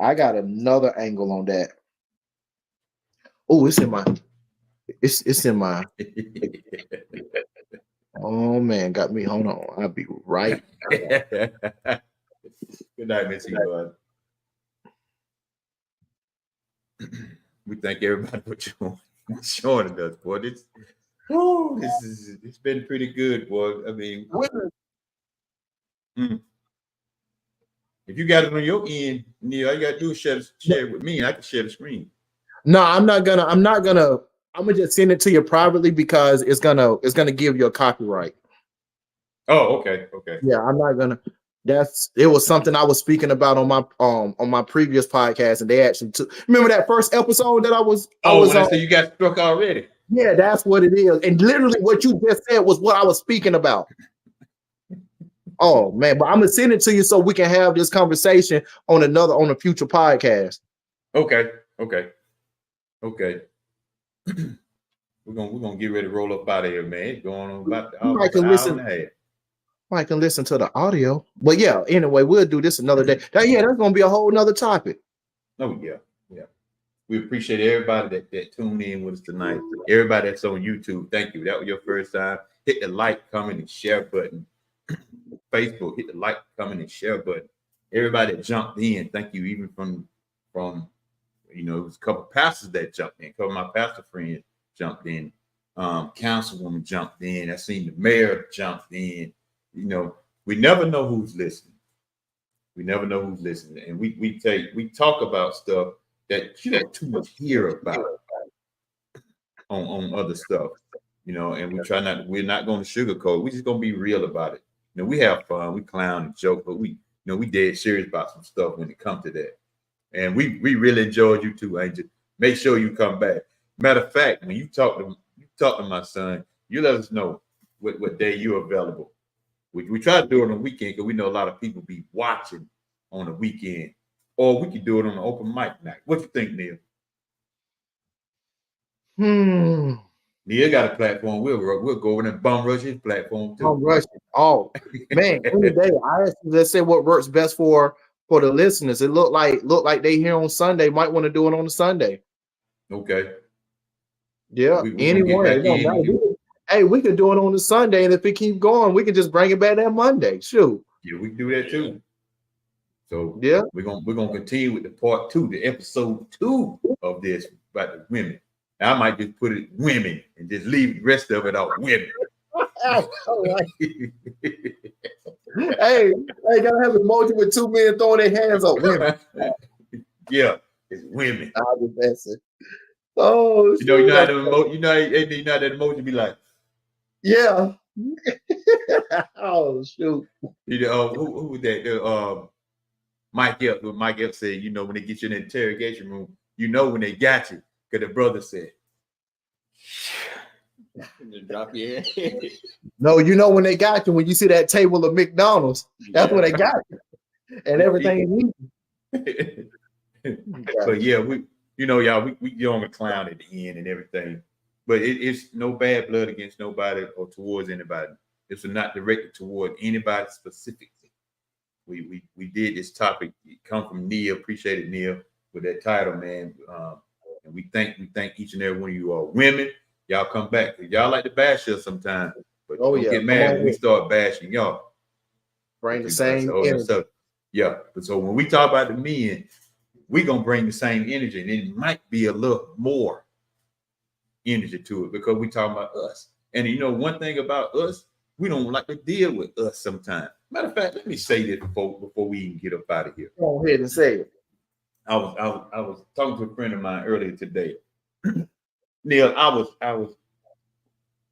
on that. Oh, it's in my. Oh man, got me. Hold on. I'll be right. Good night, Missy. We thank everybody for joining us, boy. It's been pretty good, boy. I mean, if you got it on your end, Neil, all you gotta do is share it with me, and I can share the screen. No, I'm not gonna. I'm gonna just send it to you privately because it's gonna give you a copyright. Oh, okay. Yeah, I'm not gonna. It was something I was speaking about on my previous podcast, and they actually took. Remember that first episode that I was on? So you got struck already. Yeah, that's what it is. And literally what you just said was what I was speaking about. Oh man, but I'm gonna send it to you so we can have this conversation on a future podcast. Okay. We're gonna get ready to roll up out of here, man. It's going on about almost an hour and a half. I can listen to the audio. But yeah, anyway, we'll do this another day. Yeah, that's gonna be a whole nother topic. Oh yeah. We appreciate everybody that tuned in with us tonight. Everybody that's on YouTube, thank you. That was your first time. Hit the like, comment, and share button. Facebook, hit the like, comment, and share button. Everybody that jumped in, thank you. Even from it was a couple pastors that jumped in. A couple of my pastor friends jumped in. Councilwoman jumped in. I seen the mayor jumped in. We never know who's listening. And we talk about stuff that you don't too much hear about on other stuff, and we're not going to sugarcoat. We're just going to be real about it. We have fun, we clown and joke, but we dead serious about some stuff when it comes to that. And we really enjoyed you too, Angel. Make sure you come back. Matter of fact, when you talk to my son, you let us know what day you're available. We try to do it on the weekend because we know a lot of people be watching on the weekend. Or we could do it on an open mic night. What you think, Neil? Neil got a platform. We'll go over and bum rush his platform too. Bum rush it. Oh man, any day. I actually just say what works best for the listeners. It look like they here on Sunday. Might want to do it on a Sunday. Okay. Yeah. Anyway, hey, we could do it on a Sunday, and if it keep going, we can just bring it back that Monday. Shoot. Yeah, we can do that too. So yeah, we're gonna continue with the part 2, the episode 2 of this about the women. I might just put it women and just leave the rest of it out women. Hey, gotta have an emoji with 2 men throwing their hands up. Women. Yeah, it's women. I'll be messing. Oh, you know how that emoji be like. Yeah. Oh shoot. Who was that? Mike Epps said, you know, when they get you in the interrogation room, you know when they got you. Because the brother said, Drop your head. No, you know when they got you, when you see that table of McDonald's, that's when they got you. And everything is But yeah, we, you know, y'all, we get on the clown at the end and everything. But it's no bad blood against nobody or towards anybody. It's not directed toward anybody specifically. We did this topic. It come from Neil. Appreciate it, Neil, with that title, man. And we thank each and every one of you are women. Y'all come back. Y'all like to bash us sometimes, but don't get mad when we start bashing y'all. Bring the same energy. Yeah. But so when we talk about the men, we're gonna bring the same energy, and it might be a little more energy to it because we talking about us. And you know, one thing about us, we don't like to deal with us sometimes. Matter of fact, let me say this before we even get up out of here. Go ahead and say it. I was talking to a friend of mine earlier today. Neil, I was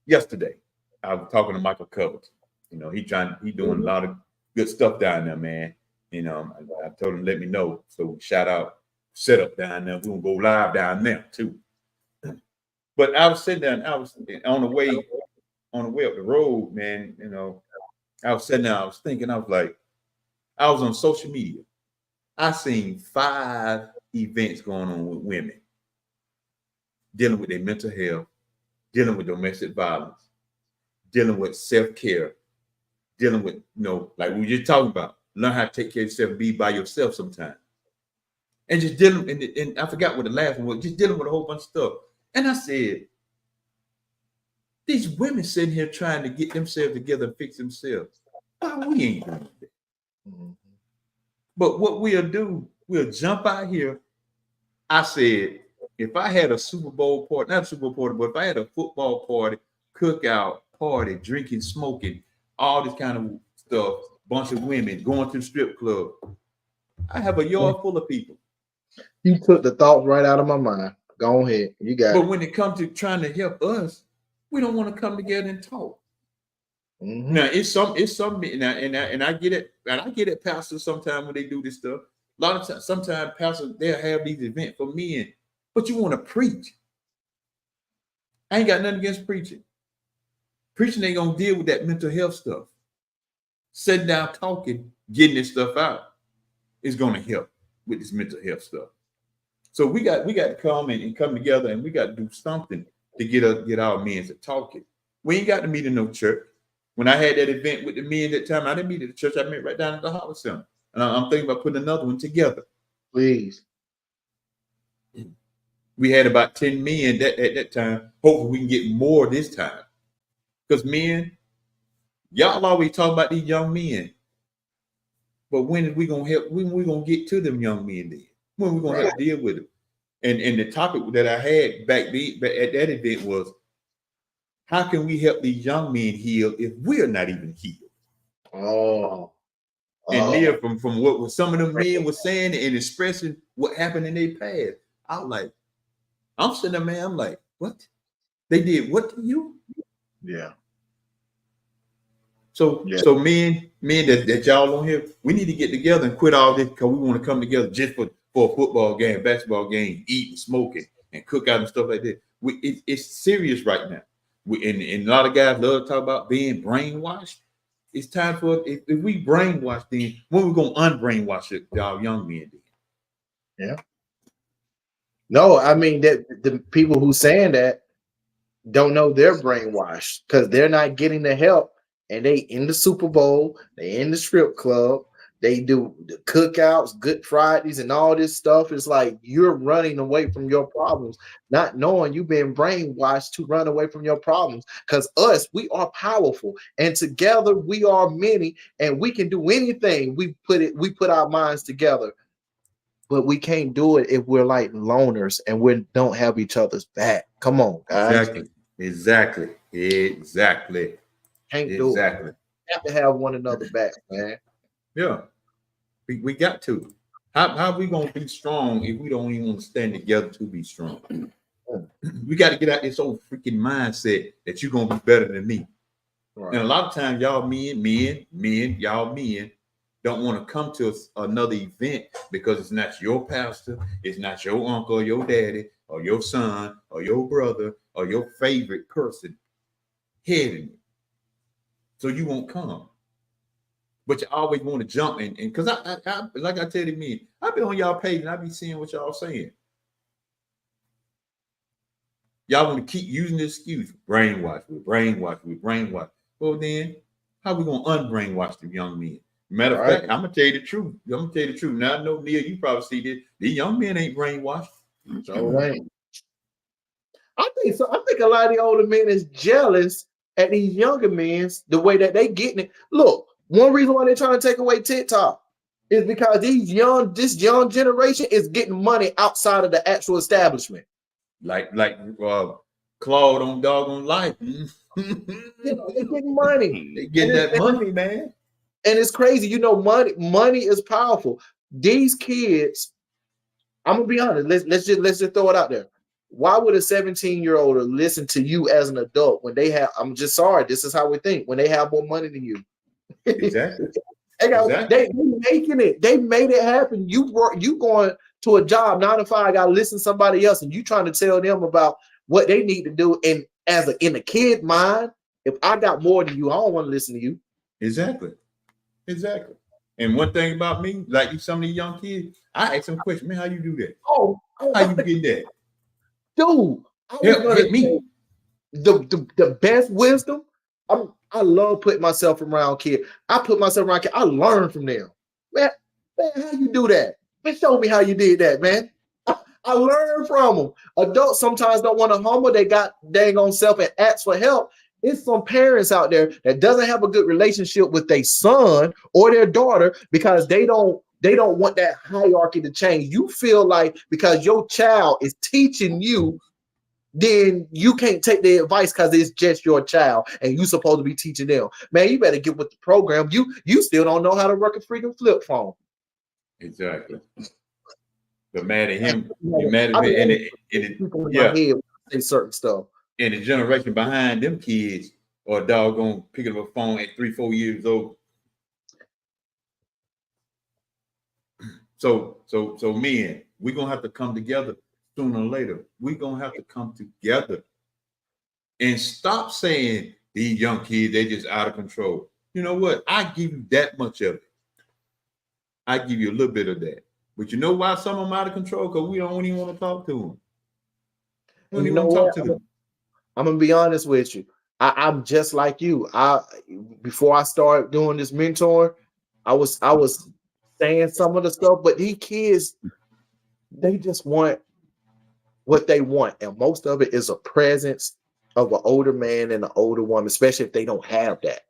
yesterday. I was talking to Michael Covers. You know, he doing a lot of good stuff down there, man. You know, I told him let me know. So shout out, set up down there. We're gonna go live down there too. But I was sitting down. I was on the way up the road, man. You know, I was sitting there. I was thinking. I was like, I was on social media. I seen 5 events going on with women dealing with their mental health, dealing with domestic violence, dealing with self-care, dealing with, you know, like we were just talking about, learn how to take care of yourself, be by yourself sometimes. And just dealing, and I forgot what the last one was, just dealing with a whole bunch of stuff. And I said, these women sitting here trying to get themselves together and fix themselves. Why we ain't doing that? Mm-hmm. But what we'll do, we'll jump out here. I said, if I had a Super Bowl party, not a Super Bowl party, but if I had a football party, cookout, party, drinking, smoking, all this kind of stuff, bunch of women going to the strip club, I have a yard full of people. You took the thoughts right out of my mind. Go ahead. You got it. But when it comes to trying to help us, we don't want to come together and talk. Mm-hmm. Now it's some and I get it, and I get it, pastors sometimes when they do this stuff. A lot of times, sometimes pastors they'll have these events for men, but you want to preach. I ain't got nothing against preaching. Preaching ain't gonna deal with that mental health stuff. Sitting down talking, getting this stuff out is gonna help with this mental health stuff. So we got to come and come together, and we got to do something to get our men to talking. We ain't got to meet in no church. When I had that event with the men that time, I didn't meet at the church. I met right down at the Howard Center. And I'm thinking about putting another one together. Please. We had about 10 men at that time. Hopefully we can get more this time. Because men, y'all always talk about these young men. But when are we going to help? When are we going to get to them young men then? When are we going to have to deal with them? And the topic that I had back at that event was, how can we help these young men heal if we're not even healed? And Neil, from what some of them men were saying and expressing what happened in their past, I was like, I'm sitting there, man, I'm like, what? They did what to you? Yeah. So men that y'all on here, we need to get together and quit all this because we want to come together just for a football game, basketball game, eating, smoking, and cook out and stuff like that. It's serious right now. And a lot of guys love to talk about being brainwashed. It's time for, if we brainwash, then when we going to unbrainwash our young men then? Yeah. No, I mean, that the people who saying that don't know they're brainwashed because they're not getting the help, and they in the Super Bowl, they in the strip club, they do the cookouts, Good Fridays, and all this stuff. It's like you're running away from your problems, not knowing you've been brainwashed to run away from your problems. Because us, we are powerful, and together we are many, and we can do anything. We put our minds together, but we can't do it if we're like loners and we don't have each other's back. Come on, guys. Exactly. Can't do it. We have to have one another back, man. Yeah. We got to. How are we going to be strong if we don't even want to stand together to be strong? We got to get out this old freaking mindset that you're going to be better than me. Right. And a lot of times, y'all men, don't want to come to another event because it's not your pastor, it's not your uncle or your daddy or your son or your brother or your favorite person heading it. So you won't come. But you always want to jump in. And because I like I tell you, I've been on y'all page and I be seeing what y'all saying. Y'all want to keep using this excuse, brainwash. Well, then, how we going to unbrainwash the young men? Matter of fact, I'm going to tell you the truth. Now, I know, Neil, you probably see this. These young men ain't brainwashed. So, I think so. I think a lot of the older men is jealous at these younger men, the way that they getting it. Look, one reason why they're trying to take away TikTok is because this young generation is getting money outside of the actual establishment. Like Claude on Doggone Life. They're getting money. They getting that money, man. And it's crazy. Money is powerful. These kids, I'm gonna be honest. Let's just throw it out there. Why would a 17-year-old listen to you as an adult when they have? I'm just sorry. This is how we think. When they have more money than you. Exactly. They making it. They made it happen. You going to a job 9 to 5. Got to listen to somebody else, and you trying to tell them about what they need to do. And in a kid mind, if I got more than you, I don't want to listen to you. Exactly. And one thing about me, like some of these young kids, I ask them questions. Man, how you do that? How you get that? Dude, Help me. The best wisdom. I love putting myself around kids. I put myself around kids. I learn from them. Man, how you do that? Man, show me how you did that, man. I learn from them. Adults sometimes don't want to humble. They got dang on self and ask for help. It's some parents out there that doesn't have a good relationship with their son or their daughter because they don't want that hierarchy to change. You feel like because your child is teaching you, then you can't take the advice because it's just your child and you supposed to be teaching them. Man, you better get with the program. You still don't know how to work a freaking flip phone. Exactly. But mad at him, you're mad at him, and say certain stuff. And the generation behind them kids or a doggone picking up a phone at 3-4 years old. So men, we're gonna have to come together sooner or later. We're gonna have to come together and stop saying these young kids, they just out of control. You know what? I give you that much of it. I give you a little bit of that. But you know why some of them out of control? Because we don't even want to talk to them. We don't even want to talk to them. I'm gonna be honest with you. I'm just like you. Before I started doing this mentoring, I was saying some of the stuff, but these kids, they just want what they want, and most of it is a presence of an older man and an older woman, especially if they don't have that.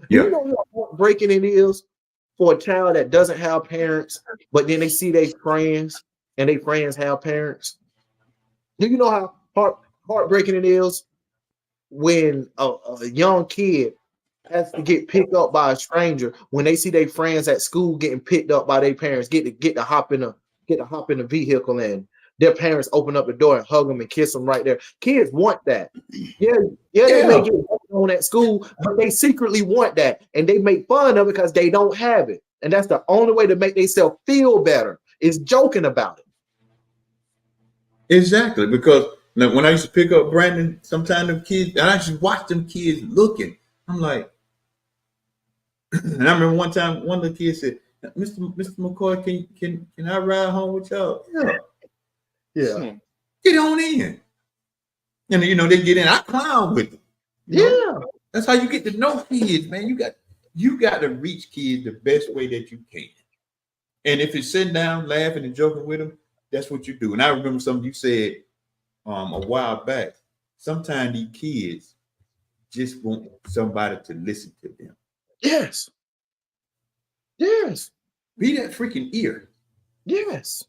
Yeah. You know how heartbreaking it is for a child that doesn't have parents, but then they see their friends and their friends have parents. Do you know how heartbreaking it is when a young kid has to get picked up by a stranger when they see their friends at school getting picked up by their parents, get to hop in the vehicle and their parents open up the door and hug them and kiss them right there. Kids want that. Yeah, they may get on at school, but they secretly want that, and they make fun of it because they don't have it. And that's the only way to make themselves feel better is joking about it. Exactly, because when I used to pick up Brandon, sometimes them kids, and I just watch them kids looking. I'm like, and I remember one time one of the kids said, Mr. McCoy, can I ride home with y'all? Yeah. Get on in. And they get in. I clown with them. Yeah. That's how you get to know kids, man. You got to reach kids the best way that you can. And if it's sitting down, laughing and joking with them, that's what you do. And I remember something you said a while back. Sometimes these kids just want somebody to listen to them. Yes. Be that freaking ear. Yes.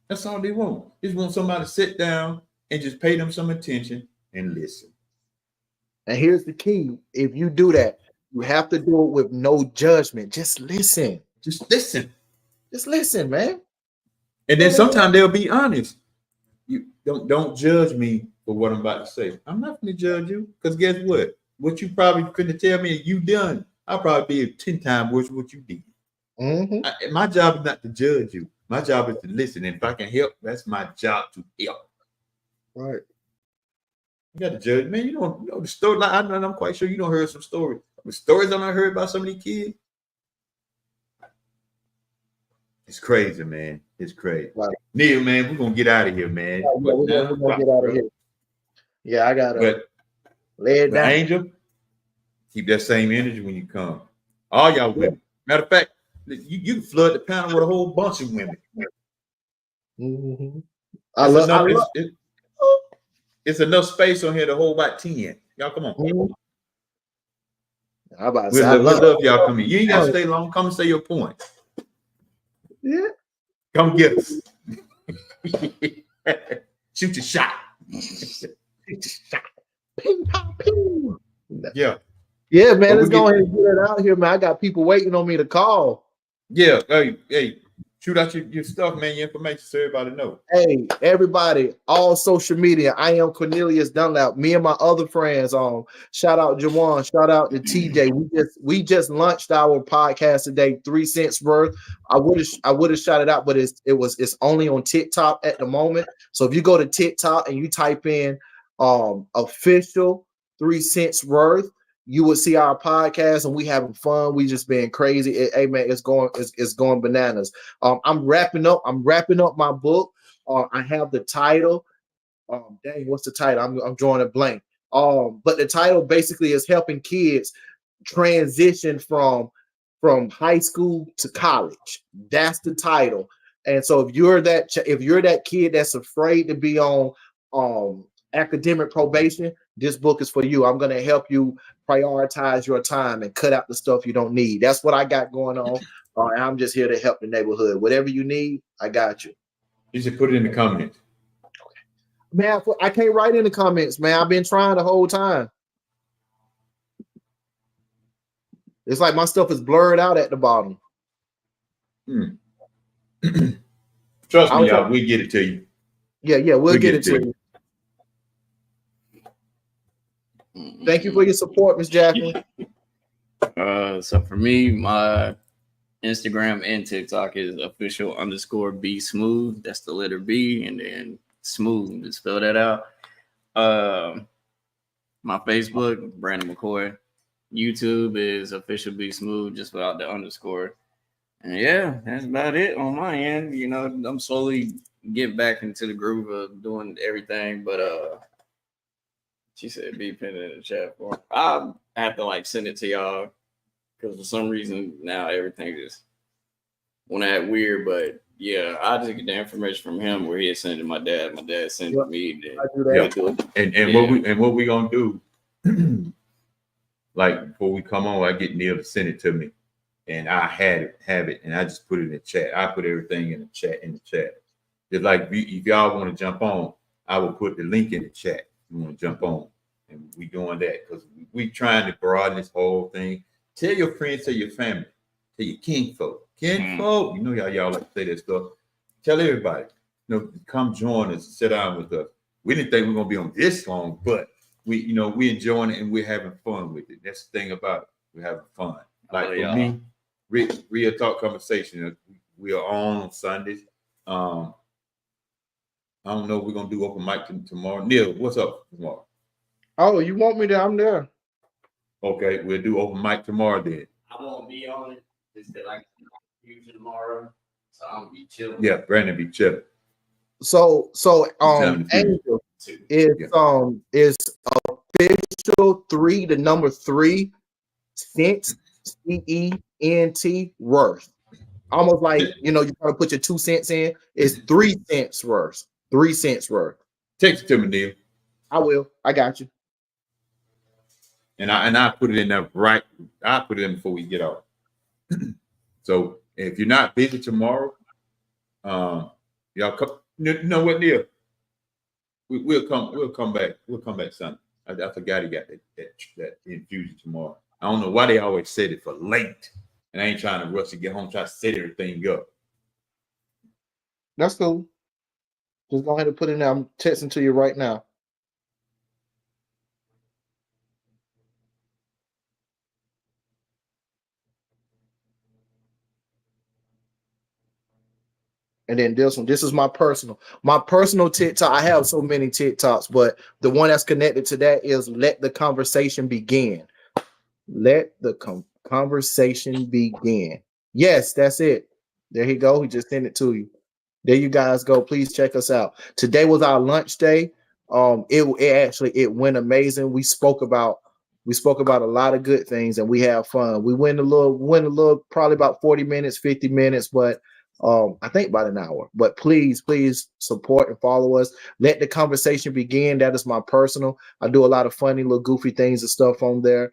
That's all they want. They just want somebody to sit down and just pay them some attention and listen. And here's the key. If you do that, you have to do it with no judgment. Just listen. Just listen. Just listen, man. And then sometimes they'll be honest. You don't judge me for what I'm about to say. I'm not going to judge you because guess what? What you probably couldn't tell me you done, I'll probably be 10 times worse than what you did. My job is not to judge you. My job is to listen. And if I can help, that's my job to help. Right. You got to judge, man. You don't know the story. Like, I'm quite sure you don't heard some stories. The stories I heard about some of these kids. It's crazy, man. It's crazy. Right. Neil, man, we're gonna get out of here, man. Yeah, we're gonna get out of here. Yeah, I gotta lay it down. Angel, keep that same energy when you come. All y'all women. Matter of fact, you flood the panel with a whole bunch of women. Mm-hmm. It's enough space on here to hold about 10. Y'all come on. Mm-hmm. We love y'all coming. You ain't gotta stay long. Come and say your point. Yeah. Come get us. Shoot your shot. Ping, pong, ping. Yeah. Yeah, man. Let's go ahead and get it out here, man. I got people waiting on me to call. Yeah. Hey, shoot out your stuff, man. Your information so everybody know. Hey, everybody, all social media. I am Cornelius Dunlap. Me and my other friends shout out Jawan, shout out to TJ. We just launched our podcast today, 3 cents worth. I would have shot it out, but it's only on TikTok at the moment. So if you go to TikTok and you type in official 3 cents worth, you will see our podcast, and we having fun. We just being crazy. Hey man, it's going bananas. I'm wrapping up my book. I have the title. Dang, what's the title? I'm drawing a blank. But the title basically is helping kids transition from high school to college. That's the title. And so if you're that kid that's afraid to be on academic probation, this book is for you. I'm going to help you prioritize your time and cut out the stuff you don't need. That's what I got going on. And I'm just here to help the neighborhood. Whatever you need, I got you. You should put it in the comments. Man, I can't write in the comments, man. I've been trying the whole time. It's like my stuff is blurred out at the bottom. Trust me, y'all. We get it to you. Yeah, we'll get it to you. Thank you for your support, Miss Jacqueline. So for me, my Instagram and TikTok is official_B smooth. That's the letter B and then smooth to spell that out. My Facebook, Brandon McCoy. YouTube is official B smooth, just without the underscore. And yeah, that's about it on my end. You know, I'm slowly getting back into the groove of doing everything, but she said be pinned in the chat form. I have to send it to y'all because for some reason now everything just went out weird. But yeah, I just get the information from him where he had sent it to my dad. My dad sent it to me. And what we gonna do? Before we come on, I get Neil to send it to me, and I have it, and I just put it in the chat. I put everything in the chat. Just like if y'all want to jump on, I will put the link in the chat. You want to jump on, and we doing that because we trying to broaden this whole thing. Tell your friends, tell your family, tell your kinfolk. You know y'all like to say that stuff. Tell everybody, come join us, sit down with us. We didn't think we were gonna be on this long, but we enjoying it and we're having fun with it. That's the thing about it. We're having fun. For me, Real Talk Conversation. We are on Sundays. I don't know if we're gonna do open mic tomorrow. Neil, what's up tomorrow? Oh, you want me there? I'm there. Okay, we'll do open mic tomorrow then. I won't be on it. Just that I can use it tomorrow, so I'm gonna be chilling. Yeah, Brandon be chilling. So Angel is official 3, the number 3 cents, CENT worth. Almost like you gotta put your 2 cents in. It's 3 cents worth. 3 cents worth. Text it to me, Neil. I will. I got you. And I put it in there right. I put it in before we get off. So if you're not busy tomorrow, y'all come. You know what, Neil? We'll come back. We'll come back Sunday. I forgot he got that infusion tomorrow. I don't know why they always set it for late. And I ain't trying to rush to get home, try to set everything up. That's cool. Just go ahead and put it in there. I'm texting to you right now. And then this one, this is my personal TikTok. I have so many TikToks, but the one that's connected to that is let the conversation begin. Let the conversation begin. Yes, that's it. There you go. He just sent it to you. There you guys go. Please check us out. Today was our lunch day. It went amazing. We spoke about a lot of good things, and we have fun. We went a little, probably about 40 minutes, 50 minutes, but I think about an hour. But please support and follow us. Let the conversation begin. That is my personal. I do a lot of funny little goofy things and stuff on there.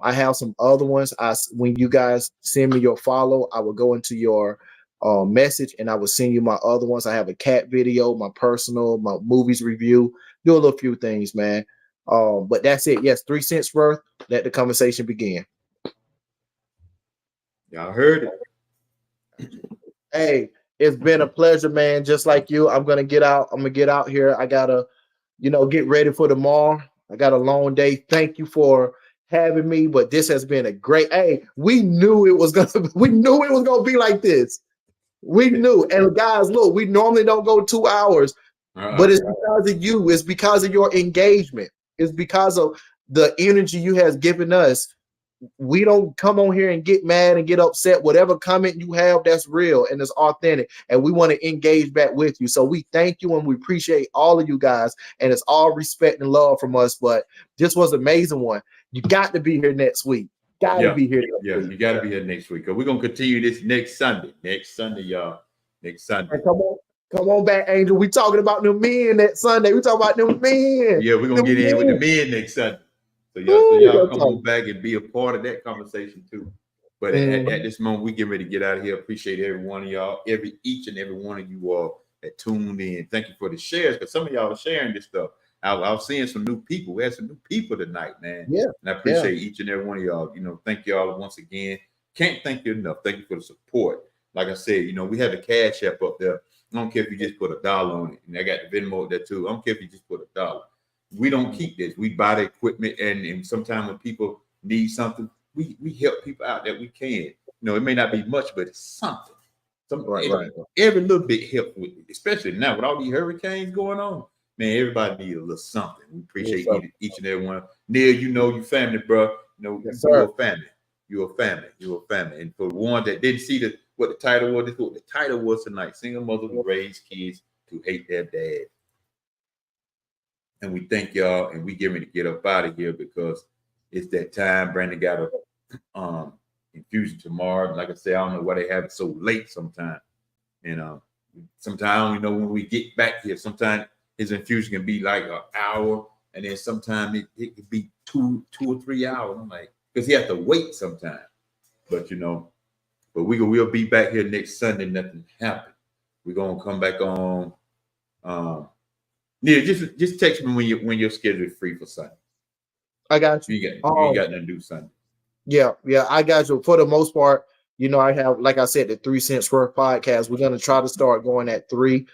I have some other ones. When you guys send me your follow, I will go into your message and I will send you my other ones. I have a cat video, my personal, my movies review, do a little few things, man. But that's it. Yes, 3 cents worth. Let the conversation begin. Y'all heard it. Hey, it's been a pleasure, man. Just like you, I'm gonna get out. I'm gonna get out here. I gotta, get ready for tomorrow. I got a long day. Thank you for having me. But this has been a great. Hey, we knew it was gonna be like this. We knew. And guys, look, we normally don't go 2 hours, but it's because of you. It's because of your engagement. It's because of the energy you have given us. We don't come on here and get mad and get upset. Whatever comment you have, that's real and it's authentic. And we want to engage back with you. So we thank you and we appreciate all of you guys. And it's all respect and love from us. But this was an amazing one. You got to be here next week. Gotta be here. You got to be here next week. Because we're going to continue this next Sunday. Next Sunday, y'all. Next Sunday. And come on back, Angel. We talking about them men that Sunday. We talking about them men. Yeah, we're going to get in with the men next Sunday. So y'all come on back and be a part of that conversation too. But at this moment, we get ready to get out of here. Appreciate every one of y'all, each and every one of you all that tuned in. Thank you for the shares, because some of y'all are sharing this stuff. I was seeing some new people. We had some new people tonight, man. Yeah. And I appreciate each and every one of y'all. Thank y'all once again. Can't thank you enough. Thank you for the support. Like I said, we have the Cash App up there. I don't care if you just put $1 on it. And I got the Venmo there too. I don't care if you just put $1. We don't keep this. We buy the equipment, and sometimes when people need something, we help people out that we can. It may not be much, but it's something. Every little bit helps with it, especially now with all these hurricanes going on. Man, everybody needs a little something. We appreciate each and every one. Neil, you family, bro. You're a family. You're a family. You're a family. And for one that didn't see what the title was, this is what the title was tonight. Single mothers who raise kids to hate their dad. And we thank y'all, and we get ready to get up out of here because it's that time. Brandon got a infusion tomorrow. Like I said, I don't know why they have it so late sometimes. And sometimes I don't even know when we get back here. Sometimes his infusion can be like an hour, and then sometimes it could be two or 3 hours. I'm like, because he has to wait sometimes. But we'll be back here next Sunday. Nothing happened. We're gonna come back on. Yeah, just text me when your schedule is free for Sunday. I got you. You got nothing to do Sunday. Yeah, I got you. For the most part, I have, like I said, the 3 cents worth podcast. We're gonna try to start going at 3.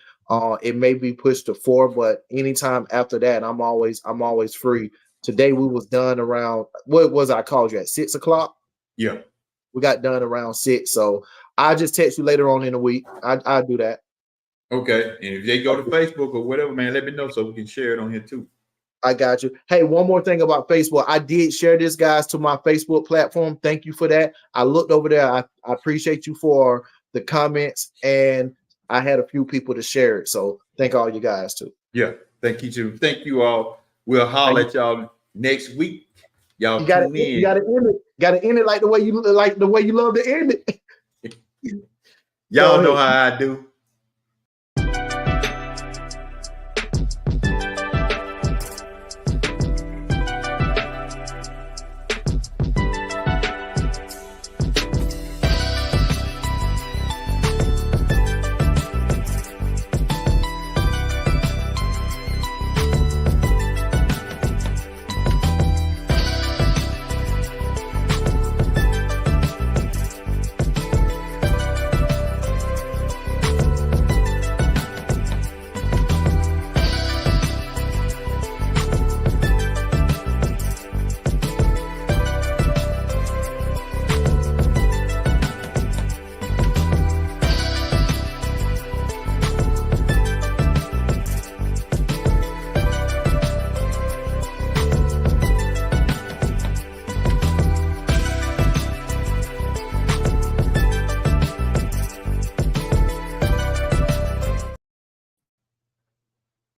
It may be pushed to 4, but anytime after that, I'm always free. Today we was done around, what was I called you at 6 o'clock? Yeah, we got done around 6. So I'll just text you later on in the week. I'll do that. Okay, and if they go to Facebook or whatever, man, let me know so we can share it on here too. I got you. Hey, one more thing about Facebook. I did share this, guys, to my Facebook platform. Thank you for that. I looked over there. I appreciate you for the comments, and I had a few people to share it. So thank all you guys too. Yeah, thank you too. Thank you all. We'll holler at y'all next week. Y'all tune in. You gotta end it. Gotta end it like the way you love to end it. Y'all know how I do.